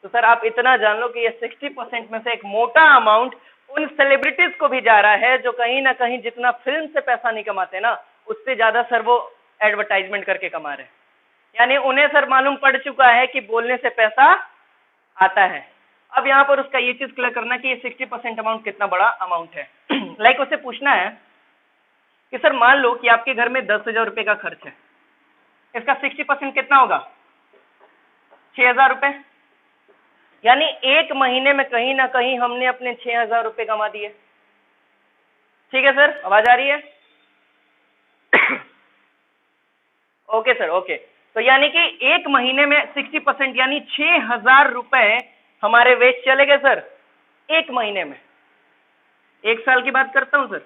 तो सर आप इतना जान लो कि ये 60% में से एक मोटा अमाउंट उन सेलिब्रिटीज को भी जा रहा है जो कहीं ना कहीं जितना फिल्म से पैसा नहीं कमाते ना, उससे ज्यादा सर वो एडवर्टाइजमेंट करके कमा रहे हैं। यानी उन्हें सर मालूम पड़ चुका है कि बोलने से पैसा आता है। अब यहाँ पर उसका ये चीज क्लियर करना कि ये 60% अमाउंट कितना बड़ा अमाउंट है। लाइक उसे पूछना है कि सर मान लो कि आपके घर में 10,000 रुपए का खर्च है, इसका 60% कितना होगा, 6,000 रुपए। यानी एक महीने में कहीं ना कहीं हमने अपने 6,000 रुपए कमा दिए। ठीक है सर, आवाज आ रही है? Okay sir, okay. तो यानी कि एक महीने में 60% यानी 6,000 रुपए हमारे वेस्ट चले गए सर, एक महीने में। एक साल की बात करता हूं सर,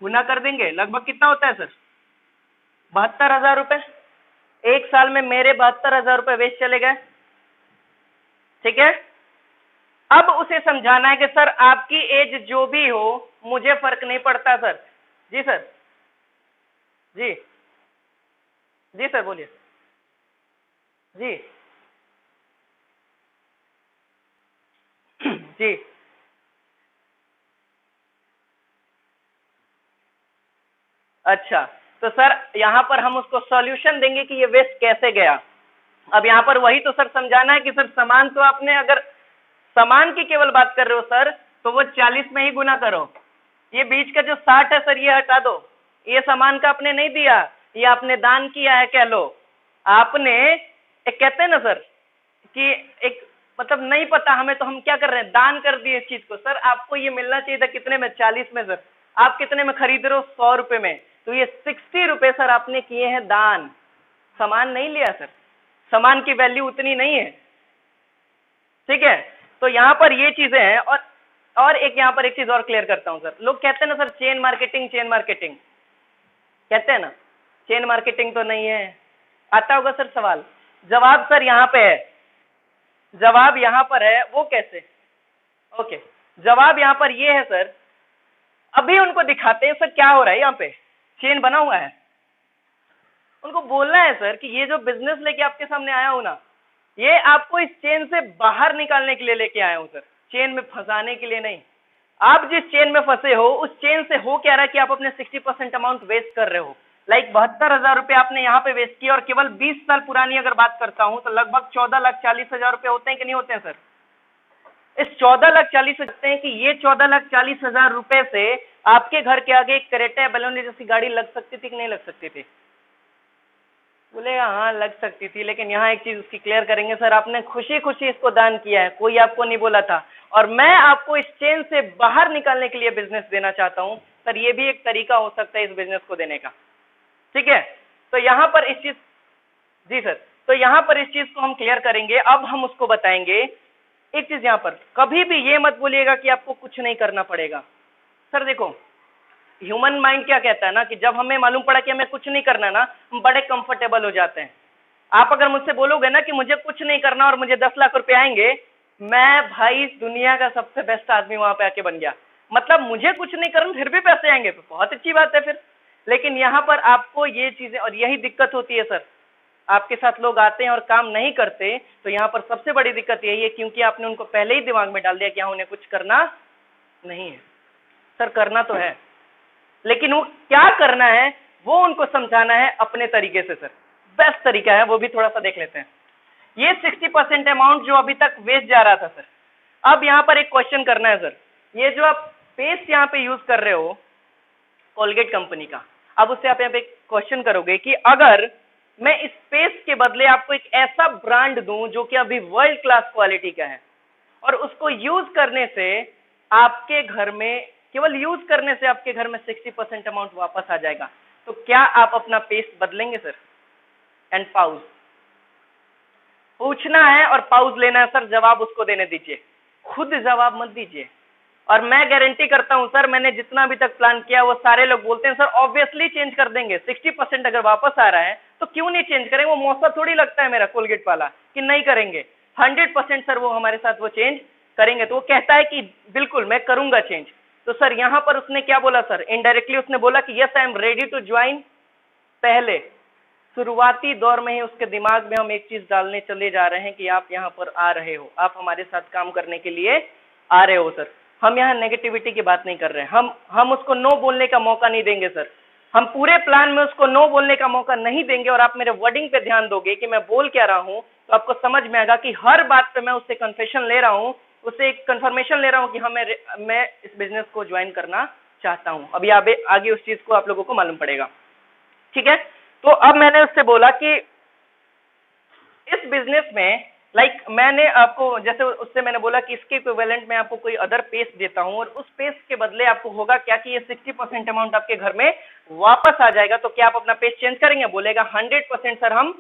गुना कर देंगे, लगभग कितना होता है सर, 72,000 रुपए। एक साल में मेरे 72,000 रुपए वेस्ट चले गए। ठीक है, अब उसे समझाना है कि सर आपकी एज जो भी हो मुझे फर्क नहीं पड़ता सर। जी सर, जी जी सर, बोलिए जी। जी अच्छा, तो सर यहां पर हम उसको सॉल्यूशन देंगे कि ये वेस्ट कैसे गया। अब यहाँ पर वही तो सर समझाना है कि सर सामान तो आपने, अगर सामान की केवल बात कर रहे हो सर, तो वो 40 में ही गुना करो। ये बीच का जो 60 है सर ये हटा दो, ये सामान का आपने नहीं दिया, ये आपने दान किया है कह लो। आपने एक कहते हैं ना सर कि एक मतलब नहीं पता हमें तो हम क्या कर रहे हैं, दान कर दिए इस चीज को। सर आपको ये मिलना चाहिए था कितने में, 40 में सर, आप कितने में खरीद रहे हो? 100 रुपए में। तो ये 60 रुपए सर आपने किए हैं दान, सामान नहीं लिया सर, सामान की वैल्यू उतनी नहीं है, ठीक है। तो यहाँ पर ये चीजें हैं। और एक यहाँ पर एक चीज और क्लियर करता हूं सर, लोग कहते हैं ना sir chain marketing, chain marketing कहते हैं ना, चेन मार्केटिंग तो नहीं है। आता होगा सर सवाल, जवाब सर यहाँ पे है, जवाब यहाँ पर है। वो कैसे? ओके, जवाब यहाँ पर ये है सर, अभी उनको दिखाते हैं सर क्या हो रहा है। यहाँ पे चेन बना हुआ है, उनको बोलना है सर कि ये जो बिजनेस लेके आपके सामने आया हूं ना, ये आपको इस चेन से बाहर निकालने के लिए लेके आया हूं सर, चेन में फंसाने के लिए नहीं। आप जिस चेन में फंसे हो, उस चेन से हो क्या रहा है कि आप अपने 60% अमाउंट वेस्ट कर रहे हो। लाइक 72,000 रुपए आपने यहाँ पे वेस्ट किया, और केवल 20 साल पुरानी अगर बात करता हूं तो लगभग 14,40,000 रुपए होते हैं कि नहीं होते हैं सर? इस 14,40,000 सकते हैं कि ये 14,40,000 रुपए से आपके घर के आगे एक क्रेटा बलोनी जैसी गाड़ी लग सकती थी कि नहीं लग सकती थी? बोलेगा हाँ लग सकती थी, लेकिन यहाँ एक चीज उसकी क्लियर करेंगे सर, आपने खुशी खुशी इसको दान किया है, कोई आपको नहीं बोला था, और मैं आपको इस चेन से बाहर निकालने के लिए बिजनेस देना चाहता हूं सर। ये भी एक तरीका हो सकता है इस बिजनेस को देने का, ठीक है। तो यहाँ पर इस चीज, जी सर, तो यहाँ पर इस चीज को हम क्लियर करेंगे। अब हम उसको बताएंगे एक चीज, यहाँ पर कभी भी ये मत बोलिएगा कि आपको कुछ नहीं करना पड़ेगा। सर देखो, ह्यूमन माइंड क्या कहता है ना कि जब हमें मालूम पड़ा कि हमें कुछ नहीं करना ना, हम बड़े कंफर्टेबल हो जाते हैं। आप अगर मुझसे बोलोगे ना कि मुझे कुछ नहीं करना और मुझे 10 लाख रुपए आएंगे, मैं भाई दुनिया का सबसे बेस्ट आदमी वहां पे आके बन गया। मतलब मुझे कुछ नहीं करना फिर भी पैसे आएंगे तो बहुत अच्छी बात है फिर। लेकिन यहाँ पर आपको ये चीजें, और यही दिक्कत होती है सर, आपके साथ लोग आते हैं और काम नहीं करते, तो यहाँ पर सबसे बड़ी दिक्कत यही है क्योंकि आपने उनको पहले ही दिमाग में डाल दिया कि हाँ उन्हें कुछ करना नहीं है। सर करना तो है, लेकिन वो क्या करना है वो उनको समझाना है अपने तरीके से सर। बेस्ट तरीका है वो भी थोड़ा सा देख लेते हैं। ये 60% अमाउंट जो अभी तक वेस्ट जा रहा था सर, अब यहाँ पर एक क्वेश्चन करना है सर। ये जो आप पेस्ट यहाँ पे यूज कर रहे हो कोलगेट कंपनी का, अब उससे आप यहाँ पे क्वेश्चन करोगे कि अगर मैं इस पेस्ट के बदले आपको एक ऐसा ब्रांड दूं जो कि अभी वर्ल्ड क्लास क्वालिटी का है, और उसको यूज करने से आपके घर में, केवल यूज करने से आपके घर में 60% अमाउंट वापस आ जाएगा, तो क्या आप अपना पेस्ट बदलेंगे सर? एंड पाउज पूछना है और पाउज लेना है सर, जवाब उसको देने दीजिए, खुद जवाब मत दीजिए। और मैं गारंटी करता हूं सर, मैंने जितना अभी तक प्लान किया वो सारे लोग बोलते हैं सर ऑब्वियसली चेंज कर देंगे, 60% अगर वापस आ रहा है तो क्यों नहीं चेंज करेंगे। वो मौका थोड़ी लगता है मेरा कोलगेट वाला कि नहीं करेंगे, 100% सर वो हमारे साथ वो चेंज करेंगे। तो वो कहता है कि बिल्कुल मैं करूंगा चेंज। तो सर यहाँ पर उसने क्या बोला सर, इनडायरेक्टली उसने बोला कि yes I am ready to join. पहले शुरुआती दौर में ही उसके दिमाग में हम एक चीज डालने चले जा रहे हैं कि आप यहाँ पर आ रहे हो, आप हमारे साथ काम करने के लिए आ रहे हो सर। हम यहाँ नेगेटिविटी की बात नहीं कर रहे हैं, हम उसको नो बोलने का मौका नहीं देंगे सर। हम पूरे प्लान में उसको नो बोलने का मौका नहीं देंगे, और आप मेरे वर्डिंग पे ध्यान दोगे कि मैं बोल क्या रहा हूँ, तो आपको समझ में आएगा कि हर बात पे मैं उससे कन्फेशन ले रहा हूँ, उससे एक कंफर्मेशन ले रहा हूँ कि हाँ मैं इस बिजनेस को ज्वाइन करना चाहता हूँ। अभी आगे उस चीज को आप लोगों को मालूम पड़ेगा, ठीक है। तो अब मैंने उससे बोला कि इस बिजनेस में मैंने आपको, जैसे उससे मैंने बोला कि इसके इक्विवेलेंट में आपको कोई अदर पेस्ट देता हूं, और उस पेस्ट के बदले आपको होगा क्या कि ये 60% अमाउंट आपके घर में वापस आ जाएगा। तो क्या आप अपना पेस्ट चेंज करेंगे? बोलेगा 100% सर हम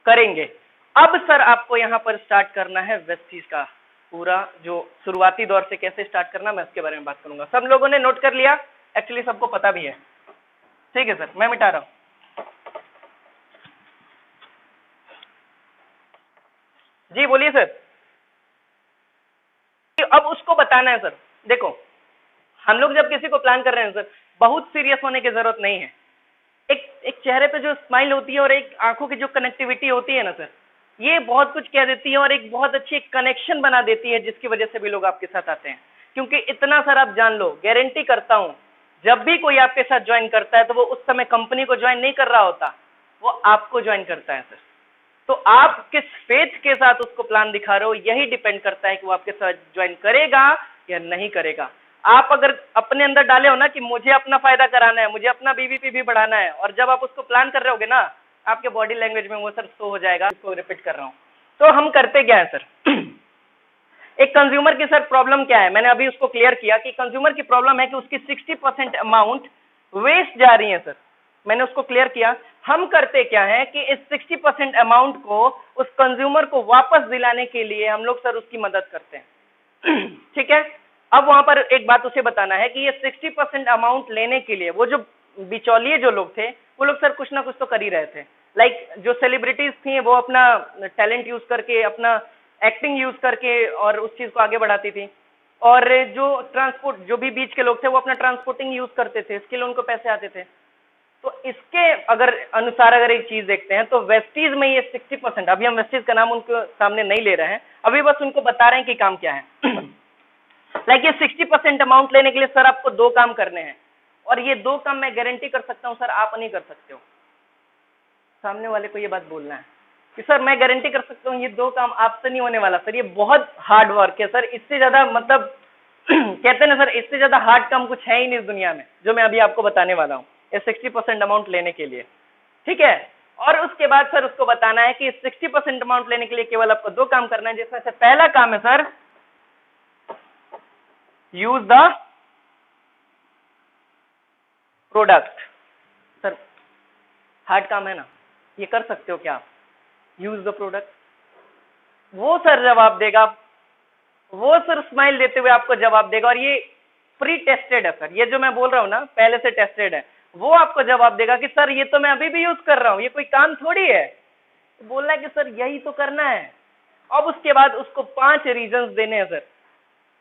करेंगे। अब सर आपको यहाँ पर स्टार्ट करना है वेस्टीज का पूरा जो शुरुआती दौर से कैसे स्टार्ट करना, मैं उसके बारे में बात करूंगा। सब लोगों ने नोट कर लिया? एक्चुअली सबको पता भी है, ठीक है सर, मैं मिटा रहा हूं। जी बोलिए सर। अब उसको बताना है सर, देखो हम लोग जब किसी को प्लान कर रहे हैं सर, बहुत सीरियस होने की जरूरत नहीं है। एक चेहरे पे जो स्माइल होती है और एक आंखों की जो कनेक्टिविटी होती है ना सर, ये बहुत कुछ कह देती है और एक बहुत अच्छी कनेक्शन बना देती है, जिसकी वजह से भी लोग आपके साथ आते हैं। क्योंकि इतना सर आप जान लो, गारंटी करता हूं, जब भी कोई आपके साथ ज्वाइन करता है तो वो उस समय कंपनी को ज्वाइन नहीं कर रहा होता, वो आपको ज्वाइन करता है सर। तो आप किस फेथ के साथ उसको प्लान दिखा रहे हो, यही डिपेंड करता है कि वो आपके साथ ज्वाइन करेगा या नहीं करेगा। आप अगर अपने अंदर डाले हो ना कि मुझे अपना फायदा कराना है, मुझे अपना बीवीपी भी बढ़ाना है, और जब आप उसको प्लान कर रहे होगे ना, आपके बॉडी लैंग्वेज में वो सर शो हो जाएगा। इसको रिपीट कर रहा हूं। तो हम करते क्या है सर, एक कंज्यूमर की सर प्रॉब्लम क्या है, मैंने अभी उसको क्लियर किया कि कंज्यूमर की प्रॉब्लम है कि उसकी 60% अमाउंट वेस्ट जा रही है सर, मैंने उसको क्लियर किया। हम करते क्या है कि इस 60% अमाउंट को उस कंज्यूमर को वापस दिलाने के लिए हम लोग सर उसकी मदद करते हैं। ठीक है, अब वहां पर एक बात उसे बताना है कि ये 60% अमाउंट लेने के लिए वो जो बिचौलिए जो लोग थे वो लोग सर कुछ ना कुछ तो कर ही रहे थे। लाइक जो सेलिब्रिटीज थी वो अपना टैलेंट यूज करके, अपना एक्टिंग यूज करके और उस चीज को आगे बढ़ाती थी, और जो ट्रांसपोर्ट, जो भी बीच के लोग थे वो अपना ट्रांसपोर्टिंग यूज करते थे, इसके लिए उनको पैसे आते थे। तो इसके अगर अनुसार अगर एक चीज देखते हैं तो वेस्टीज में ये 60%, अभी हम वेस्टीज का नाम उनके सामने नहीं ले रहे हैं, अभी बस उनको बता रहे हैं कि काम क्या है। लाइक ये 60% अमाउंट लेने के लिए सर आपको दो काम करने हैं, और ये दो काम मैं गारंटी कर सकता हूं सर आप नहीं कर सकते हो। सामने वाले को ये बात बोलना है कि सर मैं गारंटी कर सकता हूँ ये दो काम आपसे नहीं होने वाला सर, ये बहुत हार्ड वर्क है सर, इससे ज्यादा मतलब कहते हैं ना सर, इससे ज्यादा हार्ड काम कुछ है ही नहीं इस दुनिया में जो मैं अभी आपको बताने वाला हूँ ये 60% अमाउंट लेने के लिए। ठीक है, और उसके बाद सर उसको बताना है कि 60% अमाउंट लेने के लिए केवल आपको दो काम करना है, जिसमें से पहला काम है sir use the product. Sir hard काम है ना, ये कर सकते हो क्या आप, यूज द प्रोडक्ट? वो सर जवाब देगा, वो सर स्माइल देते हुए आपको जवाब देगा, और ये प्री टेस्टेड है सर, ये जो मैं बोल रहा हूं ना पहले से टेस्टेड है। वो आपको जवाब देगा कि सर ये तो मैं अभी भी यूज कर रहा हूं, ये कोई काम थोड़ी है। तो बोलना है कि सर यही तो करना है। अब उसके बाद उसको 5 रीजन देने हैं सर,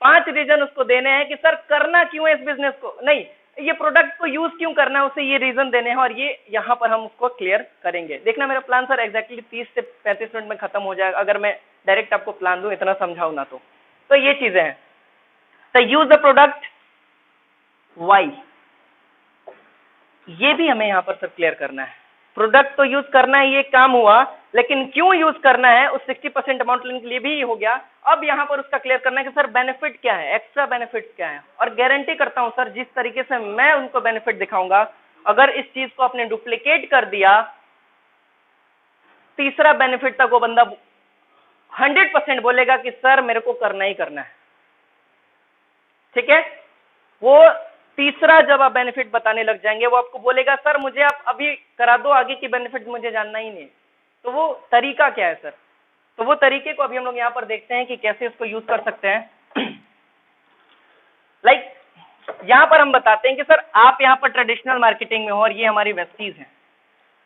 5 रीजन उसको देने हैं कि सर करना क्यों है इस बिजनेस को, नहीं ये प्रोडक्ट को यूज क्यों करना है, उसे ये रीजन देने हैं, और ये यहाँ पर हम उसको क्लियर करेंगे। देखना मेरा प्लान सर एग्जैक्टली 30 से 35 मिनट में खत्म हो जाएगा, अगर मैं डायरेक्ट आपको प्लान दूं, इतना समझाऊं ना तो ये चीजें हैं। तो यूज द प्रोडक्ट, वाई, ये भी हमें यहाँ पर सर क्लियर करना है। प्रोडक्ट तो यूज करना है, ये काम हुआ, लेकिन क्यों यूज करना है उस 60% अमाउंट लेने के लिए भी हो गया। अब यहाँ पर उसका क्लियर करना है कि सर बेनिफिट क्या है, एक्स्ट्रा बेनिफिट क्या है, और गारंटी करता हूं सर जिस तरीके से मैं उनको बेनिफिट दिखाऊंगा, अगर इस चीज को आपने डुप्लीकेट कर दिया, तीसरा बेनिफिट तक वो बंदा 100% बोलेगा कि सर मेरे को करना ही करना है। ठीक है, वो तीसरा जब आप बेनिफिट बताने लग जाएंगे वो आपको बोलेगा सर मुझे आप अभी करा दो, आगे की बेनिफिट मुझे जानना ही नहीं। तो वो तरीका क्या है सर, तो वो तरीके को अभी हम लोग यहाँ पर देखते हैं कि कैसे इसको यूज कर सकते हैं। लाइक यहाँ पर हम बताते हैं कि सर आप यहाँ पर ट्रेडिशनल मार्केटिंग में हो और ये हमारी वेस्टीज है।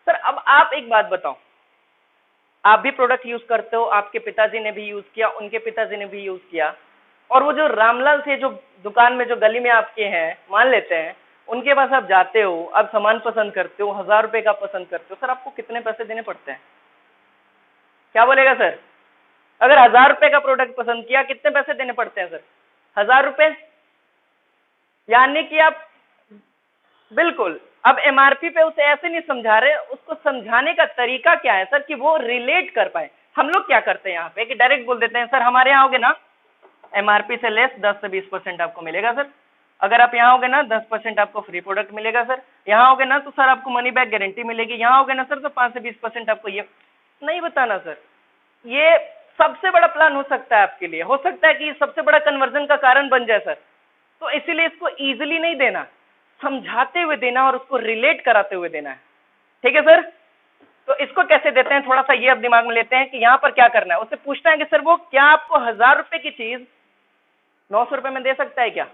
सर अब आप एक बात बताओ, आप भी प्रोडक्ट यूज करते हो, आपके पिताजी ने भी यूज किया, उनके पिताजी ने भी यूज किया, और वो जो रामलाल थे जो दुकान में जो गली में आपके हैं, मान लेते हैं उनके पास आप जाते हो, आप सामान पसंद करते हो, 1000 रुपए का पसंद करते हो, सर आपको कितने पैसे देने पड़ते हैं? क्या बोलेगा सर? अगर 1000 रुपए का प्रोडक्ट पसंद किया कितने पैसे देने पड़ते हैं सर? 1000 रुपए। यानी कि आप बिल्कुल अब एमआरपी पे उसे ऐसे नहीं समझा रहे, उसको समझाने का तरीका क्या है सर कि वो रिलेट कर पाए। हम लोग क्या करते हैं यहाँ पे कि डायरेक्ट बोल देते हैं सर हमारे यहाँ होगे ना एमआरपी से लेस 10 से 20% आपको मिलेगा सर, अगर आप यहाँ होगे ना 10% आपको फ्री प्रोडक्ट मिलेगा सर, यहाँ होगे ना तो सर आपको मनी बैक गारंटी मिलेगी, यहाँ होगे ना सर तो 5 से 20% आपको ये नहीं बताना सर। ये सबसे बड़ा प्लान हो सकता है आपके लिए, हो सकता है कि सबसे बड़ा कन्वर्जन का कारण बन जाए सर। तो इसीलिए इसको इजिली नहीं देना, समझाते हुए देना और उसको रिलेट कराते हुए देना है। ठीक है सर, तो इसको कैसे देते हैं थोड़ा सा ये अब दिमाग में लेते हैं कि यहाँ पर क्या करना है। उससे पूछना है कि सर वो क्या आपको 1000 रुपए की चीज 900 रुपए में दे सकता है क्या?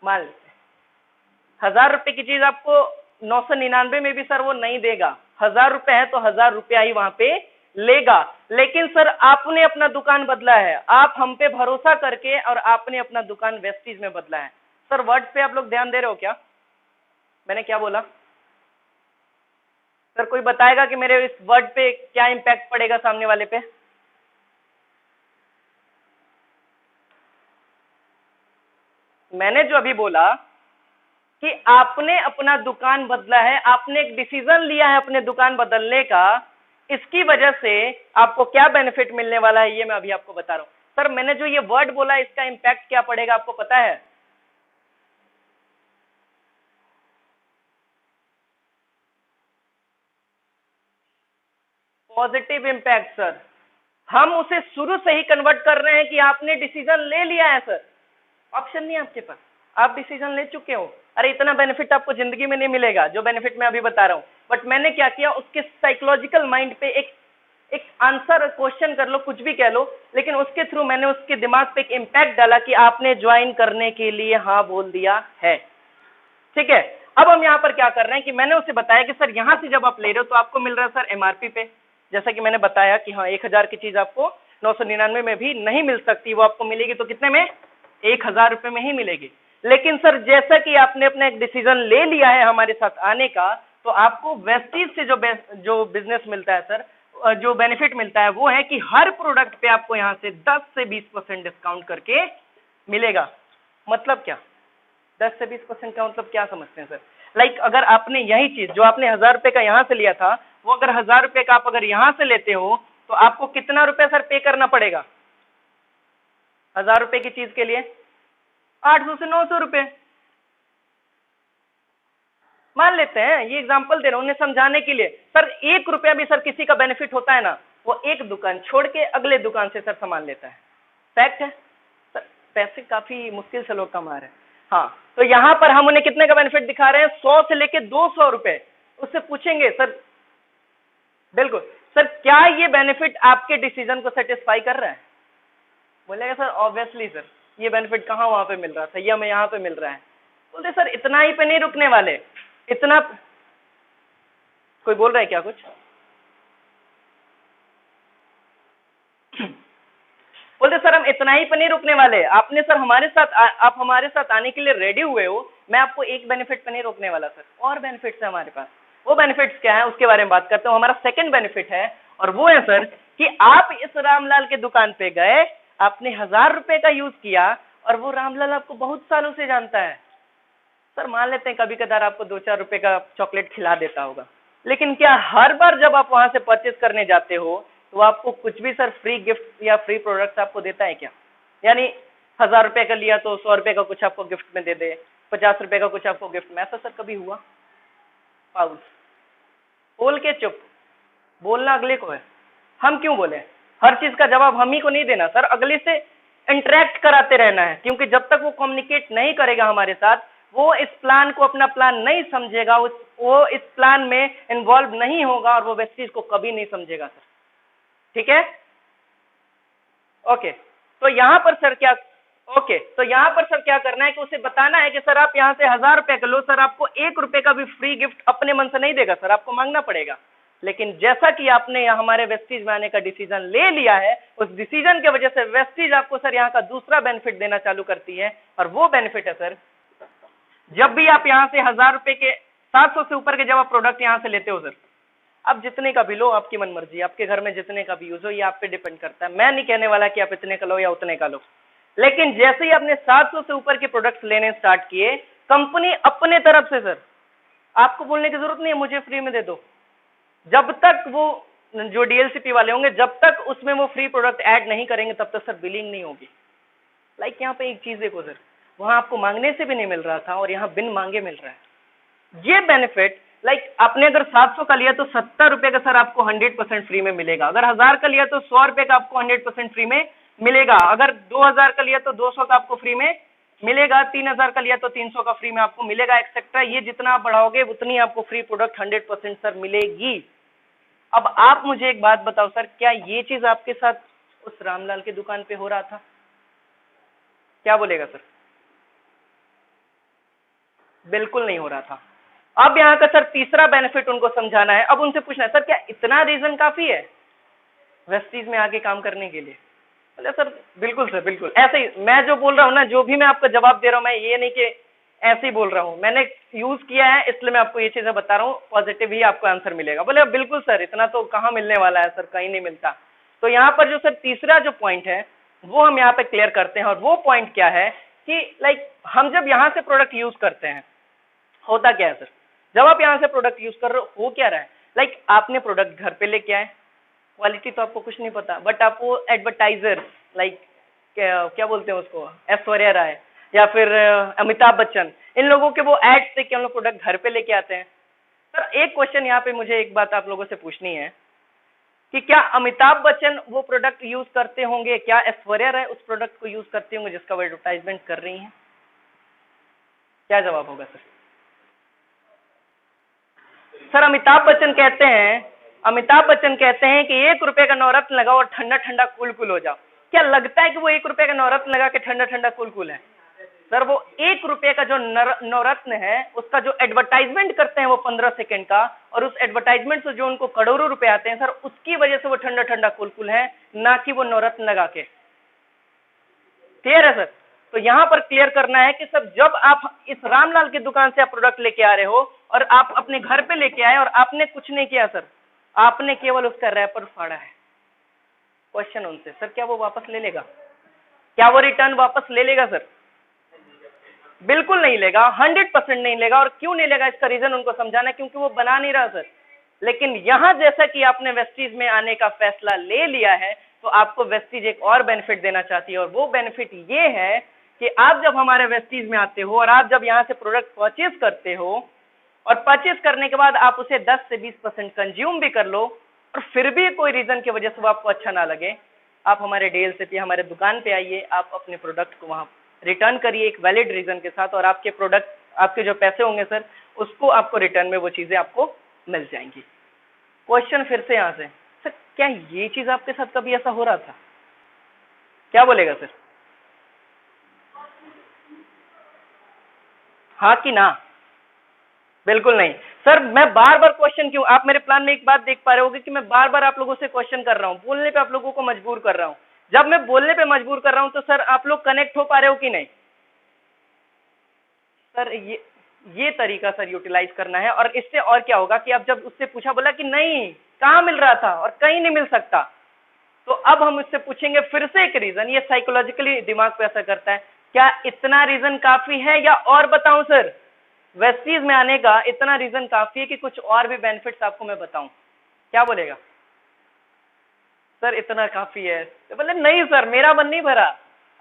मान लेते 1000 रुपए की चीज आपको 999 में भी सर वो नहीं देगा, 1000 रुपए है तो 1000 रुपया ही वहां पे लेगा। लेकिन सर आपने अपना दुकान बदला है, आप हम पे भरोसा करके और आपने अपना दुकान वेस्टीज में बदला है। सर वर्ड पे आप लोग ध्यान दे रहे हो क्या? मैंने क्या बोला सर? कोई बताएगा कि मेरे इस वर्ड पे क्या इंपैक्ट पड़ेगा सामने वाले पे? मैंने जो अभी बोला कि आपने अपना दुकान बदला है, आपने एक डिसीजन लिया है अपने दुकान बदलने का, इसकी वजह से आपको क्या बेनिफिट मिलने वाला है ये मैं अभी आपको बता रहा हूं। सर मैंने जो ये वर्ड बोला इसका इंपैक्ट क्या पड़ेगा आपको पता है? पॉजिटिव इंपैक्ट सर, हम उसे शुरू से ही कन्वर्ट कर रहे हैं कि आपने डिसीजन ले लिया है सर, ऑप्शन नहीं है आपके पास, आप डिसीजन ले चुके हो। अरे इतना बेनिफिट आपको जिंदगी में नहीं मिलेगा जो बेनिफिट मैं अभी बता रहा हूं, बट मैंने क्या किया, उसके साइकोलॉजिकल माइंड पे एक आंसर, क्वेश्चन कर लो, कुछ भी कह लो, लेकिन उसके थ्रू मैंने उसके दिमाग पे एक इम्पैक्ट डाला कि आपने ज्वाइन करने के लिए हाँ बोल दिया है। ठीक है, अब हम यहाँ पर क्या कर रहे हैं कि मैंने उसे बताया कि सर यहाँ से जब आप ले रहे हो तो आपको मिल रहा है सर एमआरपी पे, जैसा कि मैंने बताया कि हाँ 1000 की चीज आपको 999 में भी नहीं मिल सकती, वो आपको मिलेगी तो कितने में, 1000 रुपए में ही मिलेगी। लेकिन सर जैसा कि आपने अपना एक डिसीजन ले लिया है हमारे साथ आने का, तो आपको वेस्टीज से जो बिजनेस मिलता है सर, जो बेनिफिट मिलता है वो है कि हर प्रोडक्ट पे आपको यहाँ से 10 से 20% डिस्काउंट करके मिलेगा। मतलब क्या, 10 से 20% का मतलब क्या समझते हैं सर? लाइक अगर आपने यही चीज जो आपने 1000 रुपए का यहाँ से लिया था, वो अगर 1000 रुपए का आप अगर यहाँ से लेते हो तो आपको कितना रुपए सर पे करना पड़ेगा 1000 रुपए की चीज के लिए? 800 से 900 रुपए मान लेते हैं, ये एग्जांपल दे रहा हूं उन्हें समझाने के लिए। सर 1 रुपया भी सर किसी का बेनिफिट होता है ना, वो एक दुकान छोड़ के अगले दुकान से सर सामान लेता है, फैक्ट है सर। पैसे काफी मुश्किल से लोग कमा रहे हैं। हाँ, तो यहां पर हम उन्हें कितने का बेनिफिट दिखा रहे हैं, 100 से लेके 200 रुपए। उससे पूछेंगे सर, बिल्कुल सर, क्या ये बेनिफिट आपके डिसीजन को सेटिस्फाई कर रहा है? बोलेगा सर ऑब्वियसली सर, ये बेनिफिट कहाँ वहां पे मिल रहा था, ये हमें यहाँ पे मिल रहा है। बोलते सर इतना ही पे नहीं रुकने वाले, इतना, कोई बोल रहा है क्या कुछ? बोलते सर हम इतना ही पे नहीं रुकने वाले, आपने सर हमारे साथ आप हमारे साथ आने के लिए रेडी हुए हो, मैं आपको एक बेनिफिट पे नहीं रोकने वाला सर, और बेनिफिट्स है हमारे पास। वो बेनिफिट्स क्या है उसके बारे में बात करते हो। हमारा सेकंड बेनिफिट है, और वो है सर कि आप इस रामलाल के दुकान पे गए, आपने 1000 रुपए का यूज किया, और वो रामलाल आपको बहुत सालों से जानता है। सर मान लेते हैं कभी कदार आपको 2-4 रुपए का चॉकलेट खिला देता होगा, लेकिन क्या हर बार जब आप वहां से परचेज करने जाते हो तो आपको कुछ भी सर फ्री गिफ्ट या फ्री प्रोडक्ट आपको देता है क्या? यानी 1000 रुपए का लिया तो 100 रुपए का कुछ आपको गिफ्ट में दे दे, 50 रुपए का कुछ आपको गिफ्ट में, ऐसा सर कभी हुआ? पाउस बोल के चुप, बोलना अगले को है, हम क्यों बोले? हर चीज का जवाब हम ही को नहीं देना सर, अगले से इंटरेक्ट कराते रहना है, क्योंकि जब तक वो कम्युनिकेट नहीं करेगा हमारे साथ, वो इस प्लान को अपना प्लान नहीं समझेगा, वो इस प्लान में इन्वॉल्व नहीं होगा, और वो इस चीज को कभी नहीं समझेगा सर। ठीक है, ओके। तो यहाँ पर सर क्या, ओके, तो यहाँ पर सर क्या करना है कि उसे बताना है कि सर आप यहाँ से 1000 रुपए का लो, सर आपको 1 रुपए का भी फ्री गिफ्ट अपने मन से नहीं देगा सर, आपको मांगना पड़ेगा। लेकिन जैसा कि आपने हमारे वेस्टीज में आने का डिसीजन ले लिया है, उस डिसीजन की वजह से वेस्टीज आपको सर यहाँ का दूसरा बेनिफिट देना चालू करती है, और वो बेनिफिट है सर, जब भी आप यहाँ से 1000 रुपए के 700 से ऊपर के जब आप प्रोडक्ट यहाँ से लेते हो सर, आप जितने का भी लो, आपकी मनमर्जी, आपके घर में जितने का भी यूज हो, ये आप पे डिपेंड करता है। मैं नहीं कहने वाला कि आप इतने का लो या उतने का लो, लेकिन जैसे ही आपने 700 से ऊपर के प्रोडक्ट्स लेने स्टार्ट किए, कंपनी अपने तरफ से सर, आपको बोलने की जरूरत नहीं है मुझे फ्री में दे दो, जब तक वो जो डीएलसीपी वाले होंगे, जब तक उसमें वो फ्री प्रोडक्ट ऐड नहीं करेंगे, तब तक सर बिलिंग नहीं होगी। लाइक यहाँ पे एक चीज देखो सर, वहां आपको मांगने से भी नहीं मिल रहा था, और यहाँ बिन मांगे मिल रहा है। ये बेनिफिट, लाइक आपने अगर 700 का लिया तो 70 रुपए का सर आपको 100% फ्री में मिलेगा, अगर 1000 का लिया तो 100 रुपए का आपको 100% फ्री में मिलेगा, अगर 2000 का लिया तो 200 का आपको फ्री में मिलेगा, 3000 का लिया तो 300 का फ्री में आपको मिलेगा, एक्सेट्रा। ये जितना आप बढ़ाओगे उतनी आपको फ्री प्रोडक्ट 100% सर मिलेगी। अब आप मुझे एक बात बताओ सर, क्या ये चीज आपके साथ उस रामलाल की दुकान पे हो रहा था? क्या बोलेगा सर? बिल्कुल नहीं हो रहा था। अब यहाँ का सर तीसरा बेनिफिट उनको समझाना है। अब उनसे पूछना है, सर क्या इतना रीजन काफी है वेस्टीज में आगे काम करने के लिए? बोले सर बिल्कुल सर, बिल्कुल ऐसे ही। मैं जो बोल रहा हूँ ना, जो भी मैं आपको जवाब दे रहा हूँ, मैं ये नहीं कि ऐसे ही बोल रहा हूँ, मैंने यूज किया है, इसलिए मैं आपको ये चीजें बता रहा हूँ, पॉजिटिव ही आपको आंसर मिलेगा। बोले बिल्कुल सर, इतना तो कहाँ मिलने वाला है सर, कहीं नहीं मिलता। तो यहाँ पर जो सर तीसरा जो पॉइंट है वो हम यहाँ पे क्लियर करते हैं, और वो पॉइंट क्या है कि लाइक हम जब यहाँ से प्रोडक्ट यूज करते हैं, होता क्या है सर, जब आप यहाँ से प्रोडक्ट यूज कर रहे हो क्या रहा है, लाइक आपने प्रोडक्ट घर पे लेके आए, क्वालिटी तो आपको कुछ नहीं पता, बट आप वो एडवर्टाइजर, लाइक क्या बोलते हैं उसको, ऐश्वर्या राय या फिर अमिताभ बच्चन, इन लोगों के वो एड्स देख के हम लोग प्रोडक्ट घर पे लेके आते हैं। सर एक क्वेश्चन यहाँ पे मुझे एक बात आप लोगों से पूछनी है, कि क्या अमिताभ बच्चन वो प्रोडक्ट यूज करते होंगे, क्या ऐश्वर्या राय उस प्रोडक्ट को यूज करते होंगे जिसका वो एडवर्टाइजमेंट कर रही हैं? क्या जवाब होगा सर? सर अमिताभ बच्चन कहते हैं कि 1 रुपए का नवरत्न लगाओ और ठंडा ठंडा कूल कूल हो जाओ। क्या लगता है कि वो 1 रुपए का नवरत्न लगा के ठंडा ठंडा कूल कूल है? सर वो 1 रुपए का जो नवरत्न है उसका जो एडवर्टाइजमेंट करते हैं वो 15 सेकंड का, और उस एडवर्टाइजमेंट से जो उनको करोड़ों रुपए आते हैं सर, उसकी वजह से वो ठंडा ठंडा कूल कूल है, ना कि वो नवरत्न लगा के। क्लियर है सर? तो यहां पर क्लियर करना है कि सर जब आप इस रामलाल की दुकान से आप प्रोडक्ट लेके आ रहे हो और आप अपने घर पे लेके आए और आपने कुछ नहीं किया सर, आपने केवल उसका रैपर फाड़ा है। क्वेश्चन उनसे, सर क्या वो वापस ले लेगा? क्या वो रिटर्न वापस ले लेगा सर? बिल्कुल नहीं लेगा, 100% नहीं लेगा। और क्यों नहीं लेगा इसका रीजन उनको समझाना है, क्योंकि वो बना नहीं रहा सर। लेकिन यहां जैसा कि आपने वेस्टीज में आने का फैसला ले लिया है, तो आपको वेस्टीज एक और बेनिफिट देना चाहती है, और वो बेनिफिट ये है कि आप जब हमारे वेस्टीज में आते हो और आप जब यहां से प्रोडक्ट परचेज करते हो और परचेज करने के बाद आप उसे 10 से 20% कंज्यूम भी कर लो और फिर भी कोई रीजन की वजह से वो आपको अच्छा ना लगे, आप हमारे डीएल से हमारे दुकान पे आइए, आप अपने प्रोडक्ट को वहां रिटर्न करिए एक वैलिड रीजन के साथ, और आपके प्रोडक्ट, आपके जो पैसे होंगे सर, उसको आपको रिटर्न में वो चीजें आपको मिल जाएंगी। क्वेश्चन फिर से यहां से, सर क्या ये चीज आपके साथ कभी ऐसा हो रहा था? क्या बोलेगा सर? हाँ कि ना? बिल्कुल नहीं सर। मैं बार बार क्वेश्चन क्यों, आप मेरे प्लान में एक बात देख पा रहे होगे कि मैं बार बार आप लोगों से क्वेश्चन कर रहा हूं, बोलने पे आप लोगों को मजबूर कर रहा हूं। जब मैं बोलने पे मजबूर कर रहा हूं तो सर आप लोग कनेक्ट हो पा रहे हो कि नहीं? सर ये तरीका सर यूटिलाइज करना है, और इससे और क्या होगा कि आप जब उससे पूछा, बोला कि नहीं कहां मिल रहा था और कहीं नहीं मिल सकता, तो अब हम उससे पूछेंगे फिर से एक रीजन। ये साइकोलॉजिकली दिमाग पे असर करता है। क्या इतना रीजन काफी है या और बताऊं सर? वेस्टीज में आने का इतना रीजन काफी है कि कुछ और भी बेनिफिट्स आपको मैं बताऊं? क्या बोलेगा सर? इतना काफी है? तो बोले नहीं सर मेरा मन नहीं भरा,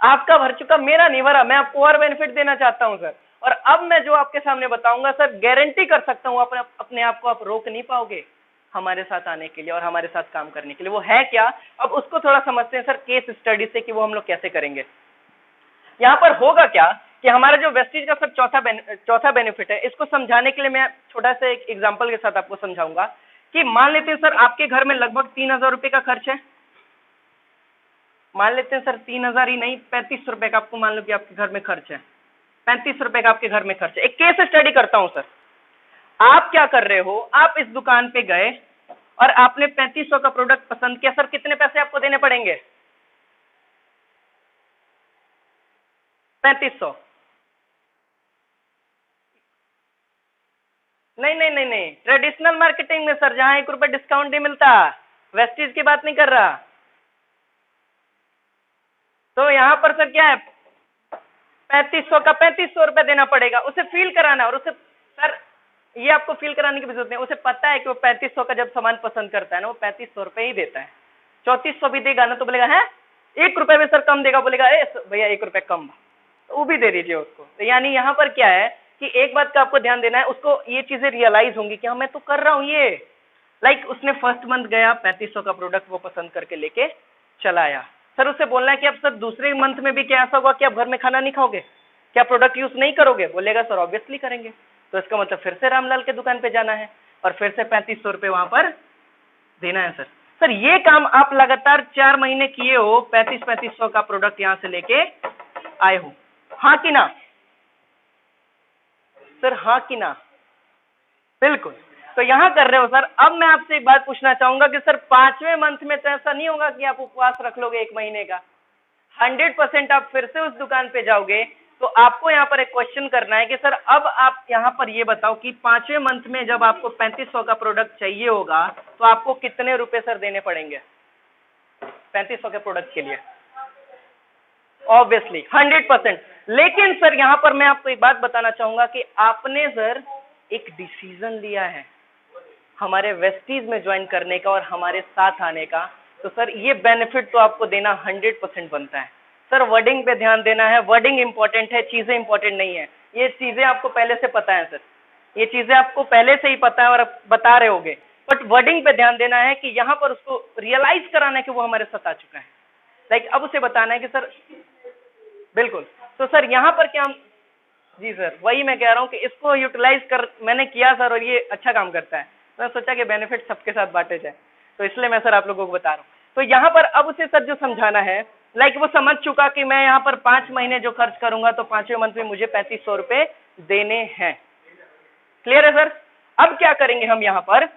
आपका भर चुका, मेरा नहीं भरा, मैं आपको और बेनिफिट देना चाहता हूं सर। और अब मैं जो आपके सामने बताऊंगा सर, गारंटी कर सकता हूं अपने आप को आप रोक नहीं पाओगे हमारे साथ आने के लिए और हमारे साथ काम करने के लिए। वो है क्या, अब उसको थोड़ा समझते हैं सर केस स्टडी से कि वो हम लोग कैसे करेंगे। यहाँ पर होगा क्या कि हमारा जो वेस्टीज का सर चौथा बेनिफिट है, इसको समझाने के लिए मैं छोटा सा एक एग्जांपल के साथ आपको समझाऊंगा कि मान लेते हैं सर आपके घर में लगभग 3,000 रुपए का खर्च है। मान लेते हैं सर 3,000 ही नहीं, 3500 रुपए का आपको मान लो कि आपके घर में खर्च है, 35 रुपए का आपके घर में खर्च है। एक केस स्टडी करता हूं सर। आप क्या कर रहे हो, आप इस दुकान पे गए और आपने 3500 का प्रोडक्ट पसंद किया। सर कितने पैसे आपको देने पड़ेंगे? 3500। नहीं, ट्रेडिशनल मार्केटिंग में सर जहां 1 रुपए डिस्काउंट नहीं मिलता, वेस्टीज की बात नहीं कर रहा। तो यहां पर सर क्या है, 3500 का 3500 रुपए देना पड़ेगा, उसे फील कराना। और उसे सर ये आपको फील कराने की भी जरूरत नहीं, उसे पता है कि वो 3500 का जब सामान पसंद करता है ना, वो 3500 रुपए ही देता है। 3400 भी देगा ना तो बोलेगा है 1 रुपए में सर कम देगा, बोलेगा भैया 1 रुपए कम, तो वो भी दे दीजिए उसको। तो यानी यहाँ पर क्या है कि एक बात का आपको ध्यान देना है, उसको ये चीजें रियलाइज होंगी कि हाँ मैं तो कर रहा हूँ ये। लाइक उसने फर्स्ट मंथ गया, 3500 का प्रोडक्ट वो पसंद करके लेके चला आया। सर उससे बोलना है कि अब सर दूसरे मंथ में भी क्या ऐसा होगा कि आप घर में खाना नहीं खाओगे, क्या प्रोडक्ट यूज नहीं करोगे? बोलेगा सर ऑब्वियसली करेंगे। तो इसका मतलब फिर से रामलाल के दुकान पे जाना है और फिर से 3500 रुपए वहां पर देना है। सर ये काम आप लगातार 4 महीने किए हो, 3500 का प्रोडक्ट यहां से लेके आए हो, हाँ कि ना सर? हाँ कि ना? बिल्कुल। तो यहां कर रहे हो सर। अब मैं आपसे एक बात पूछना चाहूंगा कि सर 5वें मंथ में तो ऐसा नहीं होगा कि आप उपवास रख लोगे 1 महीने का, 100% आप फिर से उस दुकान पे जाओगे। तो आपको यहाँ पर एक क्वेश्चन करना है कि सर अब आप यहाँ पर ये बताओ कि 5वें मंथ में जब आपको 3500 का प्रोडक्ट चाहिए होगा तो आपको कितने रुपए सर देने पड़ेंगे 3500 के प्रोडक्ट के लिए? ऑब्वियसली 100%। लेकिन सर यहाँ पर मैं आपको एक बात बताना चाहूंगा कि आपने सर एक डिसीजन लिया है हमारे वेस्टीज में ज्वाइन करने का और हमारे साथ आने का, तो सर ये बेनिफिट तो आपको देना 100% बनता है। सर वर्डिंग पे ध्यान देना है, वर्डिंग इंपॉर्टेंट है, चीजें इंपॉर्टेंट नहीं है। ये चीजें आपको पहले से पता है सर, ये चीजें आपको पहले से ही पता है और आप बता रहे होगे। बट वर्डिंग पे ध्यान देना है कि यहाँ पर उसको रियलाइज कराना है कि वो हमारे साथ आ चुका है। लाइक अब उसे बताना है कि सर बिल्कुल, तो सर यहाँ पर क्या जी सर वही मैं कह रहा हूँ कि इसको यूटिलाइज कर मैंने किया सर, और ये अच्छा काम करता है। तो मैं सोचा कि बेनिफिट सबके साथ बांटे जाए, तो इसलिए मैं सर आप लोगों को बता रहा हूँ। तो यहाँ पर अब उसे सर जो समझाना है, लाइक वो समझ चुका कि मैं यहाँ पर 5 महीने जो खर्च करूंगा तो 5वें मंथ में मुझे 3500 रुपए देने हैं। क्लियर है सर? अब क्या करेंगे हम यहाँ पर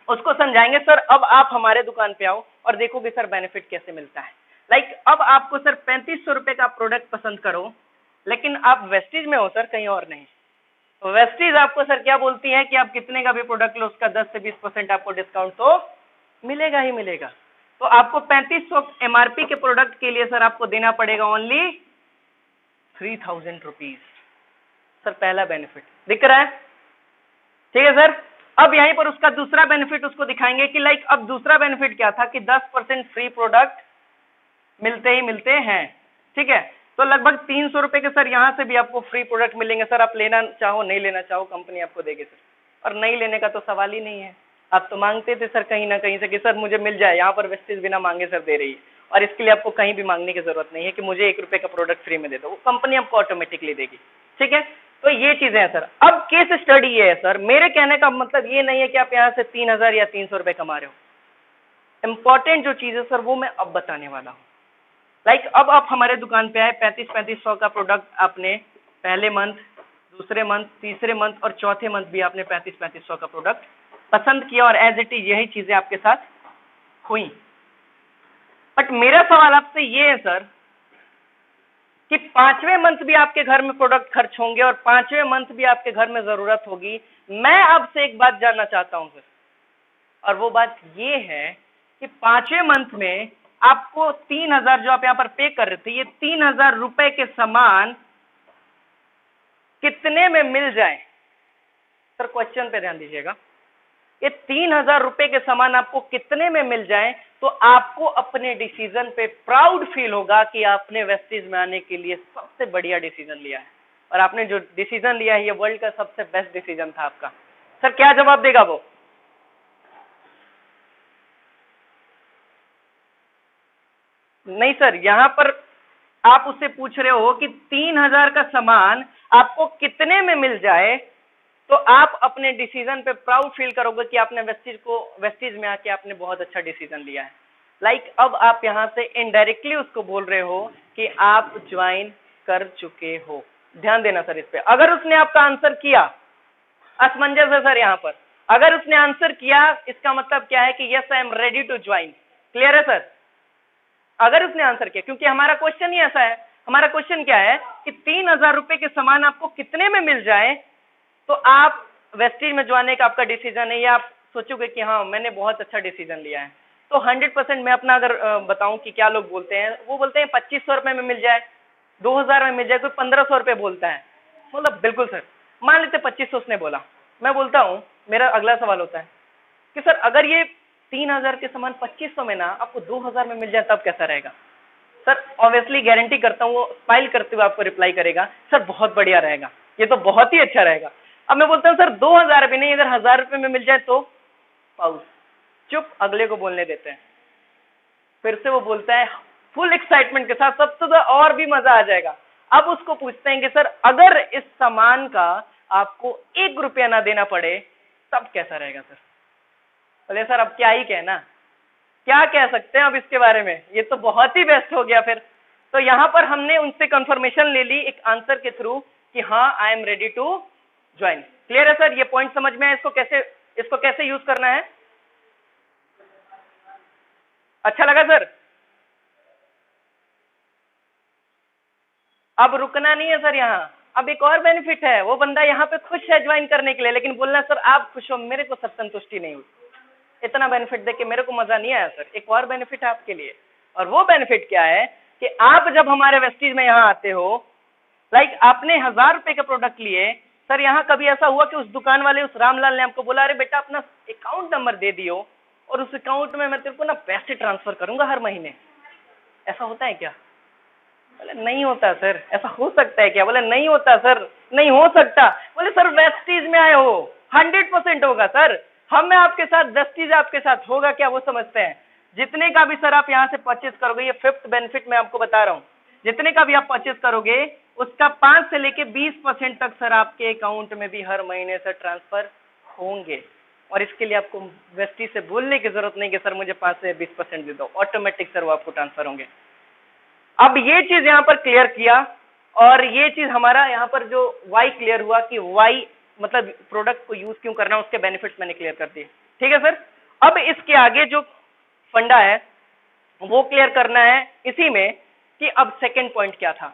उसको समझाएंगे, सर अब आप हमारे दुकान पे आओ और देखोगे सर बेनिफिट कैसे मिलता है। लाइक अब आपको सर 3500 रुपए का प्रोडक्ट पसंद करो, लेकिन आप वेस्टीज में हो सर, कहीं और नहीं। तो वेस्टीज आपको सर क्या बोलती है कि आप कितने का भी प्रोडक्ट लो उसका 10 से 20% आपको डिस्काउंट तो मिलेगा ही मिलेगा। तो आपको 3500 एमआरपी के प्रोडक्ट के लिए सर आपको देना पड़ेगा ओनली 3000 रुपीज। सर पहला बेनिफिट दिख रहा है, ठीक है सर। अब यहीं पर उसका दूसरा बेनिफिट उसको दिखाएंगे कि लाइक अब दूसरा बेनिफिट क्या था कि 10% फ्री प्रोडक्ट मिलते ही मिलते हैं, ठीक है। तो लगभग 300 रुपए के सर यहाँ से भी आपको फ्री प्रोडक्ट मिलेंगे सर, आप लेना चाहो नहीं लेना चाहो कंपनी आपको देगी सर, और नहीं लेने का तो सवाल ही नहीं है। आप तो मांगते थे सर कहीं ना कहीं से कि सर मुझे मिल जाए, यहाँ पर वेस्टेज बिना मांगे सर दे रही है, और इसके लिए आपको कहीं भी मांगने की जरूरत नहीं है कि मुझे 1 रुपए का प्रोडक्ट फ्री में दे दो, वो कंपनी आपको ऑटोमेटिकली देगी, ठीक है। तो ये चीजें हैं सर। अब केस स्टडी ये है सर, मेरे कहने का मतलब ये नहीं है कि आप यहाँ से 3000 या 300 रुपए कमा रहे हो। इंपॉर्टेंट जो चीज है सर वो मैं अब बताने वाला हूँ। लाइक अब आप हमारे दुकान पे आए, 3500 का प्रोडक्ट आपने पहले मंथ, दूसरे मंथ, तीसरे मंथ और चौथे मंथ भी आपने 3500 का प्रोडक्ट पसंद किया, और एज इट इज यही चीजें आपके साथ हुई। बट मेरा सवाल आपसे ये है सर कि 5वें मंथ भी आपके घर में प्रोडक्ट खर्च होंगे और 5वें मंथ भी आपके घर में जरूरत होगी। मैं आपसे एक बात जानना चाहता हूं सर, और वो बात ये है कि 5वें मंथ में आपको 3000 जो आप यहाँ पर पे कर रहे थे, ये 3000 रुपए के सामान कितने में मिल जाए? सर क्वेश्चन पे ध्यान दीजिएगा, ये 3000 रुपए के सामान आपको कितने में मिल जाए तो आपको अपने डिसीजन पे प्राउड फील होगा कि आपने वेस्टीज में आने के लिए सबसे बढ़िया डिसीजन लिया है, और आपने जो डिसीजन लिया है ये वर्ल्ड का सबसे बेस्ट डिसीजन था आपका। सर क्या जवाब देगा वो? नहीं सर, यहां पर आप उससे पूछ रहे हो कि 3000 का सामान आपको कितने में मिल जाए तो आप अपने डिसीजन पे प्राउड फील करोगे कि आपने वेस्टीज में आके आपने बहुत अच्छा डिसीजन लिया है। लाइक अब आप यहां से इनडायरेक्टली उसको बोल रहे हो कि आप ज्वाइन कर चुके हो। ध्यान देना सर इस पे। अगर उसने आपका आंसर किया, असमंजस है सर यहाँ पर, अगर उसने आंसर किया इसका मतलब क्या है कि yes I am ready to join. Clear है सर? अगर उसने आंसर किया, क्योंकि हमारा क्वेश्चन ही ऐसा है, हमारा क्वेश्चन क्या है कि 3000 रुपए के सामान आपको कितने में मिल जाए तो आप वेस्टीज में जाने का आपका डिसीजन है, या आप सोचोगे कि हाँ मैंने बहुत अच्छा डिसीजन लिया है। तो 100% मैं अपना अगर बताऊं कि क्या लोग बोलते हैं, वो बोलते हैं 2500 रुपए में मिल जाए, 2000 में मिल जाए, कोई 1500 रुपए बोलता है। मतलब बिल्कुल सर, मान लेते 2500 उसने बोला, मैं बोलता हूँ, मेरा अगला सवाल होता है कि सर अगर ये 3000 के सामान 2500 में ना आपको 2000 में मिल जाए तब कैसा रहेगा? सर ऑब्वियसली गारंटी करता हूँ वो स्माइल करते हुए आपको रिप्लाई करेगा, सर बहुत बढ़िया रहेगा, ये तो बहुत ही अच्छा रहेगा। अब मैं बोलता हूँ सर 2000 भी नहीं, अगर 1000 रुपए में मिल जाए तो? पाउस, चुप, अगले को बोलने देते हैं। फिर से वो बोलता है फुल एक्साइटमेंट के साथ, सब तो और भी मजा आ जाएगा। अब उसको पूछते हैं कि सर अगर इस सामान का आपको 1 रुपया ना देना पड़े तब कैसा रहेगा सर? बोले सर अब क्या ही कहना, क्या कह सकते हैं अब इसके बारे में, ये तो बहुत ही बेस्ट हो गया फिर। तो यहां पर हमने उनसे कंफर्मेशन ले ली एक आंसर के थ्रू कि हाँ I am ready to join. Clear है सर? ये पॉइंट समझ में है इसको कैसे यूज करना है? अच्छा लगा सर? अब रुकना नहीं है सर, यहाँ अब एक और बेनिफिट है। वो बंदा यहाँ पे खुश है ज्वाइन करने के लिए, लेकिन बोलना सर आप खुश हो, मेरे को सब संतुष्टि नहीं हुई, इतना बेनिफिट देके मेरे को मजा नहीं आया सर। एक और बेनिफिट है आपके लिए, और वो बेनिफिट क्या है कि आप जब हमारे वेस्टीज में यहाँ आते हो, लाइक आपने 1000 रुपए के प्रोडक्ट लिए सर, यहाँ कभी ऐसा हुआ कि उस दुकान वाले उस रामलाल ने आपको बोला अरे बेटा अपना अकाउंट नंबर दे दियो और उस अकाउंट में मैं तेरे को ना पैसे ट्रांसफर करूंगा हर महीने? ऐसा होता है क्या? बोले नहीं होता सर। ऐसा हो सकता है क्या? बोले नहीं होता सर, नहीं हो सकता। बोले सर वेस्टीज में आए हो, 100% होगा सर। मैं आपके साथ 10 चीज आपके साथ होगा क्या वो समझते हैं। जितने का भी सर आप यहाँ से परचेज करोगे, ये 5th बेनिफिट मैं आपको बता रहा हूँ, जितने का भी आप परचेज करोगे उसका 5 से लेके 20% तक सर आपके अकाउंट में भी हर महीने से ट्रांसफर होंगे। और इसके लिए आपको वेस्टी से बोलने की जरूरत नहीं कि सर मुझे 5 से 20% दे दो, ऑटोमेटिक सर वो आपको ट्रांसफर होंगे। अब ये चीज यहाँ पर क्लियर किया, और ये चीज हमारा यहाँ पर जो वाई क्लियर हुआ कि वाई मतलब प्रोडक्ट को यूज क्यों करना, उसके बेनिफिट्स मैंने क्लियर कर दिए। ठीक है सर, अब इसके आगे जो फंडा है वो क्लियर करना है इसी में कि अब सेकंड पॉइंट क्या था।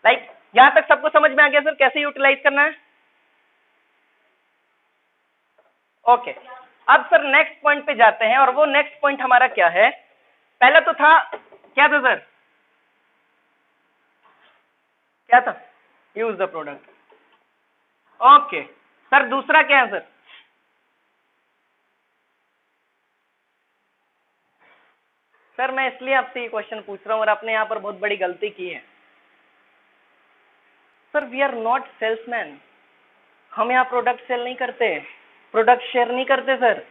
लाइक यहां तक सबको समझ में आ गया सर कैसे यूटिलाइज करना है? ओके, अब सर नेक्स्ट पॉइंट पे जाते हैं, और वो नेक्स्ट पॉइंट हमारा क्या है? पहला तो था क्या था सर? क्या था? Use the product. Okay sir, दूसरा क्या है सर? सर मैं इसलिए आपसे ये क्वेश्चन पूछ रहा हूं, और आपने यहां पर बहुत बड़ी गलती की है sir. We are not salesman, हम यहाँ प्रोडक्ट सेल नहीं करते, प्रोडक्ट शेयर नहीं करते सर।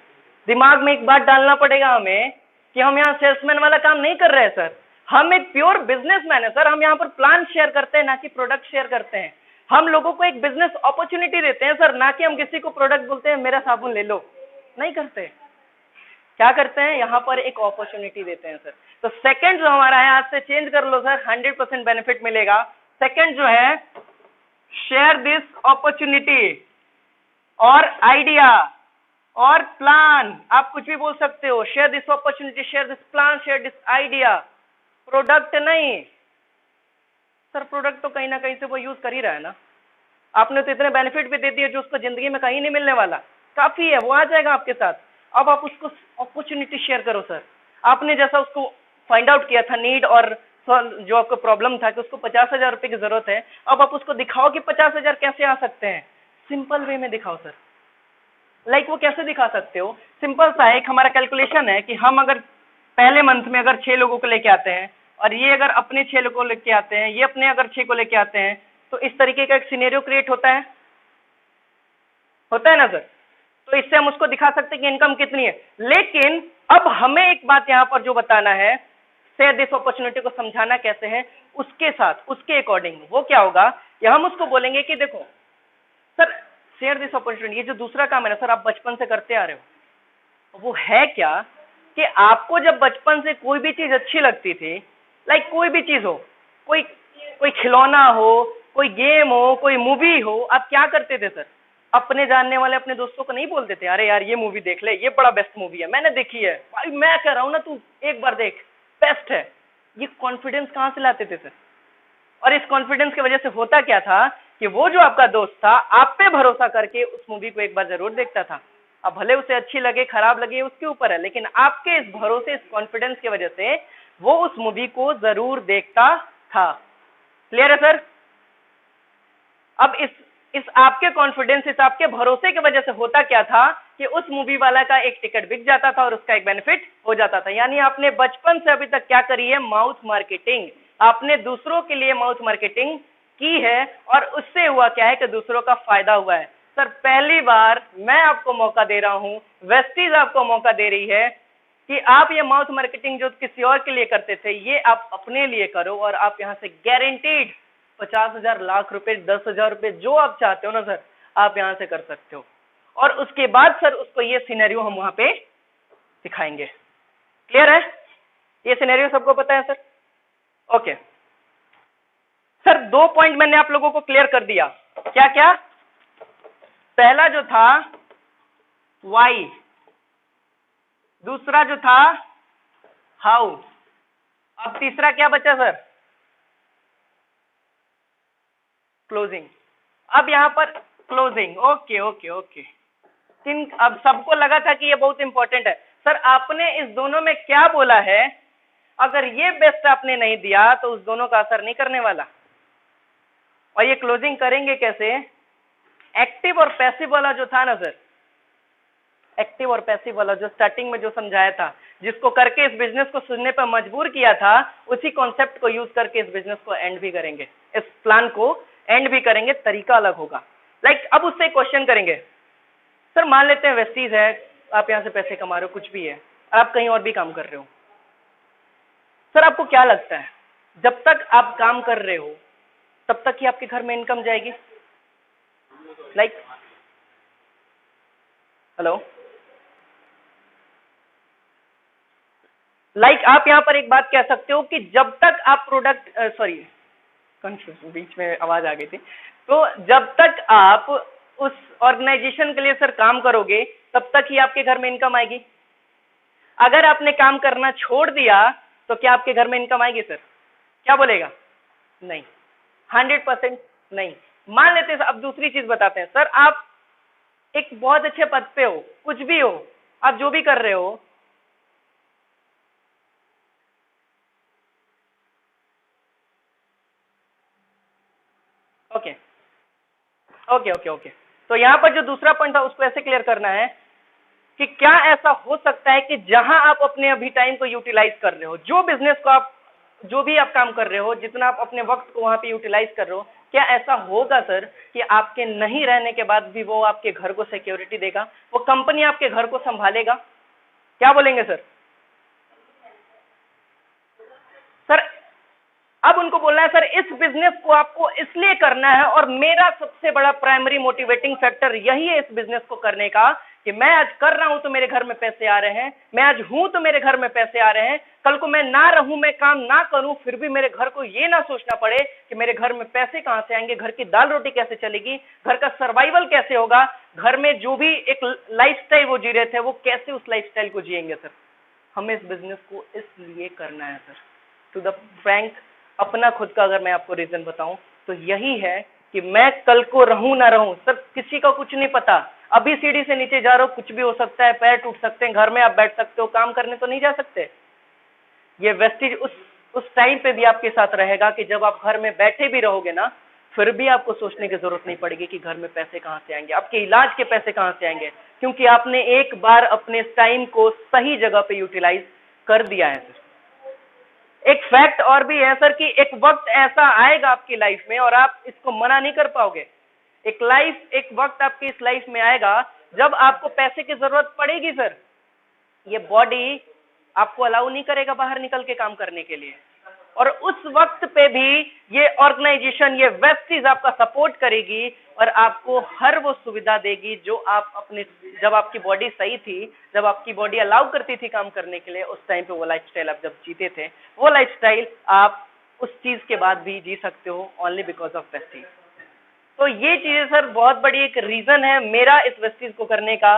दिमाग में एक बात डालना पड़ेगा हमें कि हम यहाँ सेल्समैन वाला काम नहीं कर रहे हैं सर, हम एक प्योर बिजनेसमैन है सर। हम यहाँ पर प्लान शेयर करते हैं, ना कि प्रोडक्ट शेयर करते हैं। हम लोगों को एक बिजनेस अपॉर्चुनिटी देते हैं सर, ना कि हम किसी को प्रोडक्ट बोलते हैं मेरा साबुन ले लो, नहीं करते। क्या करते हैं? यहाँ पर एक अपॉर्चुनिटी देते हैं सर। तो सेकंड जो हमारा है, आज से चेंज कर लो सर, 100% बेनिफिट मिलेगा। सेकंड जो है, शेयर दिस अपॉर्चुनिटी और आइडिया और प्लान, आप कुछ भी बोल सकते हो। Share this opportunity, share this plan, share this idea, product नहीं सर। प्रोडक्ट तो कहीं ना कहीं से वो यूज कर ही रहा है ना। आपने तो इतने बेनिफिट भी दे दिए जो उसको जिंदगी में कहीं नहीं मिलने वाला, काफी है, वो आ जाएगा आपके साथ। अब आप उसको अपॉर्चुनिटी शेयर करो सर। आपने जैसा उसको फाइंड आउट किया था नीड और जो आपको प्रॉब्लम था कि उसको 50,000 रुपए की जरूरत है, अब आप उसको दिखाओ कि 50,000 कैसे आ सकते हैं। सिंपल वे में दिखाओ सर। लाइक वो कैसे दिखा सकते हो? सिंपल सा एक हमारा कैलकुलेशन है कि हम अगर पहले मंथ में अगर 6 लोगों को लेके आते हैं, और ये अगर अपने 6 लोगों को लेके आते हैं, ये अपने अगर 6 को लेके आते हैं, तो इस तरीके का एक सिनेरियो क्रिएट होता है ना सर। तो इससे हम उसको दिखा सकते हैं कि इनकम कितनी है। लेकिन अब हमें एक बात यहाँ पर जो बताना है, शेयर दिस अपॉर्चुनिटी को समझाना कैसे है, उसके साथ उसके अकॉर्डिंग वो क्या होगा, या हम उसको बोलेंगे कि देखो सर, शेयर दिस अपॉर्चुनिटी, ये जो दूसरा काम है ना सर, आप बचपन से करते आ रहे हो। वो है क्या कि आपको जब बचपन से कोई भी चीज अच्छी लगती थी, लाइक कोई भी चीज हो, कोई कोई खिलौना हो, कोई गेम हो, कोई मूवी हो, आप क्या करते थे सर? अपने जानने वाले अपने दोस्तों को नहीं बोलते थे अरे यार ये मूवी देख ले, ये बड़ा बेस्ट मूवी है, मैंने देखी है भाई, मैं कह रहा हूं ना तू एक बार देख, बेस्ट है। ये कॉन्फिडेंस कहां से लाते थे सर? और इस कॉन्फिडेंस की वजह से होता क्या था कि वो जो आपका दोस्त था, आप पे भरोसा करके उस मूवी को एक बार जरूर देखता था। अब भले उसे अच्छी लगे खराब लगे उसके ऊपर है, लेकिन आपके इस भरोसे, इस कॉन्फिडेंस की वजह से वो उस मूवी को जरूर देखता था। क्लियर है सर? अब इस आपके कॉन्फिडेंस, इस आपके भरोसे की वजह से होता क्या था कि उस मूवी वाला का एक टिकट बिक जाता था और उसका एक बेनिफिट हो जाता था। यानी आपने बचपन से अभी तक क्या करी है? Mouth marketing. आपने दूसरों के लिए माउथ मार्केटिंग की है, और उससे हुआ क्या है कि दूसरों का फायदा हुआ है। सर पहली बार मैं आपको मौका दे रहा हूं, वेस्टीज आपको मौका दे रही है कि आप ये माउथ मार्केटिंग जो किसी और के लिए करते थे, ये आप अपने लिए करो, और आप यहां से गारंटीड 50,000, लाख रुपए, 10,000 रुपए, जो आप चाहते हो ना सर, आप यहां से कर सकते हो। और उसके बाद सर उसको ये सिनेरियो हम वहां पे दिखाएंगे। क्लियर है? ये सिनेरियो सबको पता है सर? ओके सर, 2 पॉइंट मैंने आप लोगों को क्लियर कर दिया। क्या क्या? पहला जो था वाई, दूसरा जो था हाउ, अब तीसरा क्या बचा सर? क्लोजिंग। अब यहां पर क्लोजिंग। ओके ओके ओके, अब सबको लगा था कि ये बहुत इंपॉर्टेंट है। सर आपने इस दोनों में क्या बोला है? अगर ये बेस्ट आपने नहीं दिया तो उस दोनों का असर नहीं करने वाला। और ये क्लोजिंग करेंगे कैसे? एक्टिव और पैसिव वाला जो था ना सर, एक्टिव और पैसिव वाला जो स्टार्टिंग में जो समझाया था, जिसको करके इस बिजनेस को सुनने पर मजबूर किया था, उसी कॉन्सेप्ट को यूज करके इस बिजनेस को एंड भी करेंगे, इस प्लान को एंड भी करेंगे। तरीका अलग होगा। लाइक अब उससे क्वेश्चन करेंगे, सर मान लेते हैं वेस्टीज है, आप यहाँ से पैसे कमा रहे हो, कुछ भी है, आप कहीं और भी काम कर रहे हो, सर आपको क्या लगता है जब तक आप काम कर रहे हो तब तक ही आपके घर में इनकम जाएगी? लाइक हेलो, लाइक आप यहाँ पर एक बात कह सकते हो कि जब तक आप प्रोडक्ट सॉरी कंफ्यूज, बीच में आवाज आ गई थी, तो जब तक आप उस ऑर्गेनाइजेशन के लिए सर काम करोगे तब तक ही आपके घर में इनकम आएगी। अगर आपने काम करना छोड़ दिया तो क्या आपके घर में इनकम आएगी सर? क्या बोलेगा? नहीं, 100% नहीं। मान लेते हैं, अब दूसरी चीज बताते हैं सर, आप एक बहुत अच्छे पद पे हो, कुछ भी हो, आप जो भी कर रहे हो, ओके ओके ओके ओके, तो यहां पर जो दूसरा पॉइंट था उसको ऐसे क्लियर करना है कि क्या ऐसा हो सकता है कि जहां आप अपने अभी टाइम को यूटिलाइज कर रहे हो, जो बिजनेस को आप, जो भी आप काम कर रहे हो, जितना आप अपने वक्त को वहां पे यूटिलाइज कर रहे हो, क्या ऐसा होगा सर कि आपके नहीं रहने के बाद भी वो आपके घर को सिक्योरिटी देगा, वो कंपनी आपके घर को संभालेगा? क्या बोलेंगे सर? सर अब उनको बोलना है सर इस बिजनेस को आपको इसलिए करना है और मेरा सबसे बड़ा प्राइमरी मोटिवेटिंग फैक्टर यही है इस बिजनेस को करने का कि मैं आज कर रहा हूं तो मेरे घर में पैसे आ रहे हैं, मैं आज हूं तो मेरे घर में पैसे आ रहे हैं, कल को मैं ना रहूं, मैं काम ना करूं, फिर भी मेरे घर को ये ना सोचना पड़े कि मेरे घर में पैसे कहां से आएंगे, घर की दाल रोटी कैसे चलेगी, घर का सर्वाइवल कैसे होगा, घर में जो भी एक लाइफस्टाइल वो जी रहे थे वो कैसे उस लाइफस्टाइल को जिएंगे। सर हमें इस बिजनेस को इसलिए करना है सर, टू द फ्रैंक अपना खुद का अगर मैं आपको रीजन बताऊं तो यही है कि मैं कल को रहूं ना रहूं सर, किसी का कुछ नहीं पता, अभी सीढ़ी से नीचे जा रहे हो, कुछ भी हो सकता है, पैर टूट सकते हैं, घर में आप बैठ सकते हो, काम करने तो नहीं जा सकते। ये वेस्टिज उस टाइम पे भी आपके साथ रहेगा कि जब आप घर में बैठे भी रहोगे ना, फिर भी आपको सोचने की जरूरत नहीं पड़ेगी कि घर में पैसे कहां से आएंगे, आपके इलाज के पैसे कहां से आएंगे, क्योंकि आपने एक बार अपने टाइम को सही जगह पे यूटिलाइज कर दिया है सर। एक फैक्ट और भी है सर कि एक वक्त ऐसा आएगा आपकी लाइफ में और आप इसको मना नहीं कर पाओगे, एक वक्त आपकी इस लाइफ में आएगा जब आपको पैसे की जरूरत पड़ेगी सर, ये बॉडी आपको अलाउ नहीं करेगा बाहर निकल के काम करने के लिए, और उस वक्त पे भी ये ऑर्गेनाइजेशन, ये वेस्टीज आपका सपोर्ट करेगी और आपको हर वो सुविधा देगी जो आप अपने, जब आपकी बॉडी सही थी, जब आपकी बॉडी अलाउ करती थी काम करने के लिए, उस टाइम पे वो लाइफस्टाइल आप जब जीते थे, वो लाइफस्टाइल आप उस चीज के बाद भी जी सकते हो ओनली बिकॉज ऑफ वेस्टीज। तो ये चीजें सर बहुत बड़ी एक रीजन है मेरा इस वेस्टीज को करने का,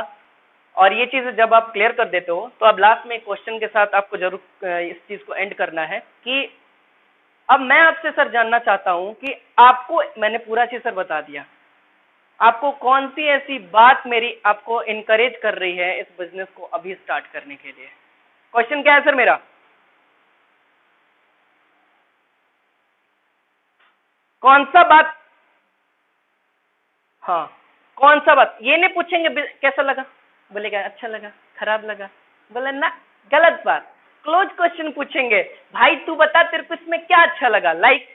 और ये चीजें जब आप क्लियर कर देते हो तो अब लास्ट में एक क्वेश्चन के साथ आपको जरूर इस चीज को एंड करना है कि अब मैं आपसे सर जानना चाहता हूं कि आपको, मैंने पूरा चीज सर बता दिया, आपको कौन सी ऐसी बात मेरी आपको इनकरेज कर रही है इस बिजनेस को अभी स्टार्ट करने के लिए? क्वेश्चन क्या है सर मेरा? कौन सा बात? हाँ, कौन सा बात? ये नहीं पूछेंगे कैसा लगा, बोलेगा अच्छा लगा, खराब लगा, बोले ना, गलत बात। क्लोज क्वेश्चन पूछेंगे, भाई तू बता तेरे को इसमें क्या अच्छा लगा, लाइक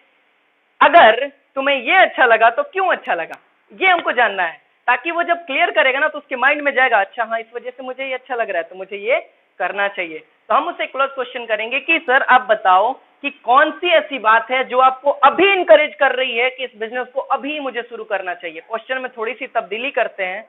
अगर तुम्हें ये अच्छा लगा तो क्यों अच्छा लगा, ये हमको जानना है, ताकि वो जब क्लियर करेगा ना तो उसके माइंड में जाएगा अच्छा हाँ इस वजह से मुझे ये अच्छा लग रहा है तो मुझे ये करना चाहिए। तो हम उससे क्लोज क्वेश्चन करेंगे कि सर आप बताओ कि कौन सी ऐसी बात है जो आपको अभी इंकरेज कर रही है कि इस बिजनेस को अभी मुझे शुरू करना चाहिए। क्वेश्चन में थोड़ी सी तब्दीली करते हैं,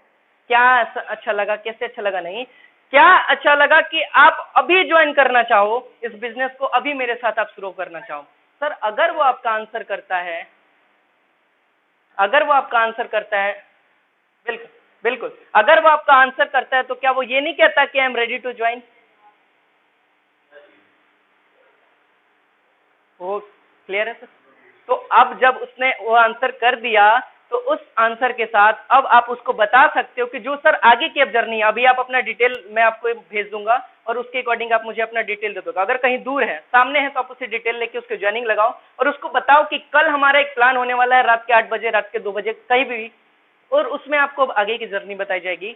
क्या अच्छा लगा, कैसे अच्छा लगा नहीं, क्या अच्छा लगा कि आप अभी ज्वाइन करना चाहो इस बिजनेस को, अभी मेरे साथ आप शुरू करना चाहो। सर अगर वो आपका आंसर करता है, अगर वो आपका आंसर करता है, बिल्कुल बिल्कुल, अगर वो आपका आंसर करता है तो क्या वो ये नहीं कहता कि I am ready to join? वो क्लियर है सर? तो अब जब उसने वो आंसर कर दिया तो उस आंसर के साथ अब आप उसको बता सकते हो कि जो सर आगे की अब जर्नी है, अभी आप अपना डिटेल मैं आपको भेज दूंगा और उसके अकॉर्डिंग आप मुझे अपना डिटेल दे दोगे। अगर कहीं दूर है, सामने है तो आप उसे डिटेल लेके उसके ज्वाइनिंग लगाओ और उसको बताओ कि कल हमारा एक प्लान होने वाला है रात के 8 बजे, रात के 2 बजे, कहीं भी, और उसमें आपको आगे की जर्नी बताई जाएगी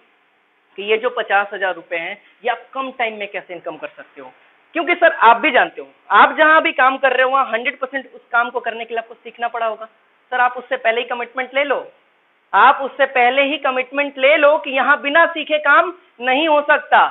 कि ये जो 50,000 रुपए हैं ये आप कम टाइम में कैसे इनकम कर सकते हो। क्योंकि सर आप भी जानते हो, आप जहां भी काम कर रहे हो वहां 100% उस काम को करने के लिए आपको सीखना पड़ा होगा। सर आप उससे पहले ही कमिटमेंट ले लो, आप उससे पहले ही कमिटमेंट ले लो कि यहाँ बिना सीखे काम नहीं हो सकता।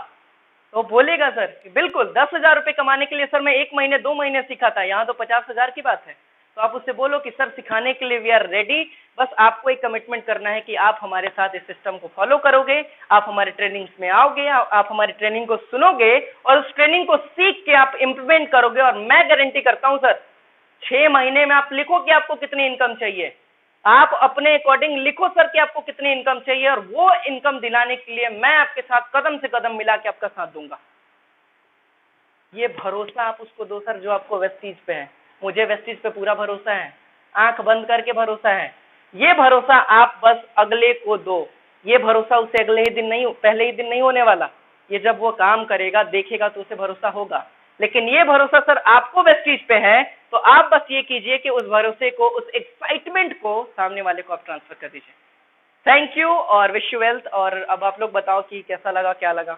तो बोलेगा सर कि बिल्कुल 10,000 रुपये कमाने के लिए सर मैं 1 महीने 2 महीने सीखा था, यहाँ तो 50,000 की बात है। तो आप उससे बोलो कि सर सिखाने के लिए वी आर रेडी, बस आपको एक कमिटमेंट करना है कि आप हमारे साथ इस सिस्टम को फॉलो करोगे, आप हमारे ट्रेनिंग्स में आओगे, आप हमारी ट्रेनिंग को सुनोगे और उस ट्रेनिंग को सीख के आप इम्प्लीमेंट करोगे। और मैं गारंटी करता हूं सर 6 महीने में आप लिखो कि आपको कितनी इनकम चाहिए, आप अपने अकॉर्डिंग लिखो सर कि आपको कितनी इनकम चाहिए, और वो इनकम दिलाने के लिए मैं आपके साथ कदम से कदम मिला के आपका साथ दूंगा। ये भरोसा आप उसको दो सर जो आपको वेस्टीज पे है। मुझे वेस्टीज पे पूरा भरोसा है, आंख बंद करके भरोसा है। ये भरोसा आप बस अगले को दो। ये भरोसा उसे अगले ही दिन नहीं, पहले ही दिन नहीं होने वाला। ये जब वो काम करेगा देखेगा तो उसे भरोसा होगा। लेकिन ये भरोसा सर आपको वेस्टीज पे है, तो आप बस ये कीजिए कि उस भरोसे को, उस एक्साइटमेंट को सामने वाले को आप ट्रांसफर कर दीजिए। थैंक यू और विश यू वेल्थ। और अब आप लोग बताओ कि कैसा लगा, क्या लगा।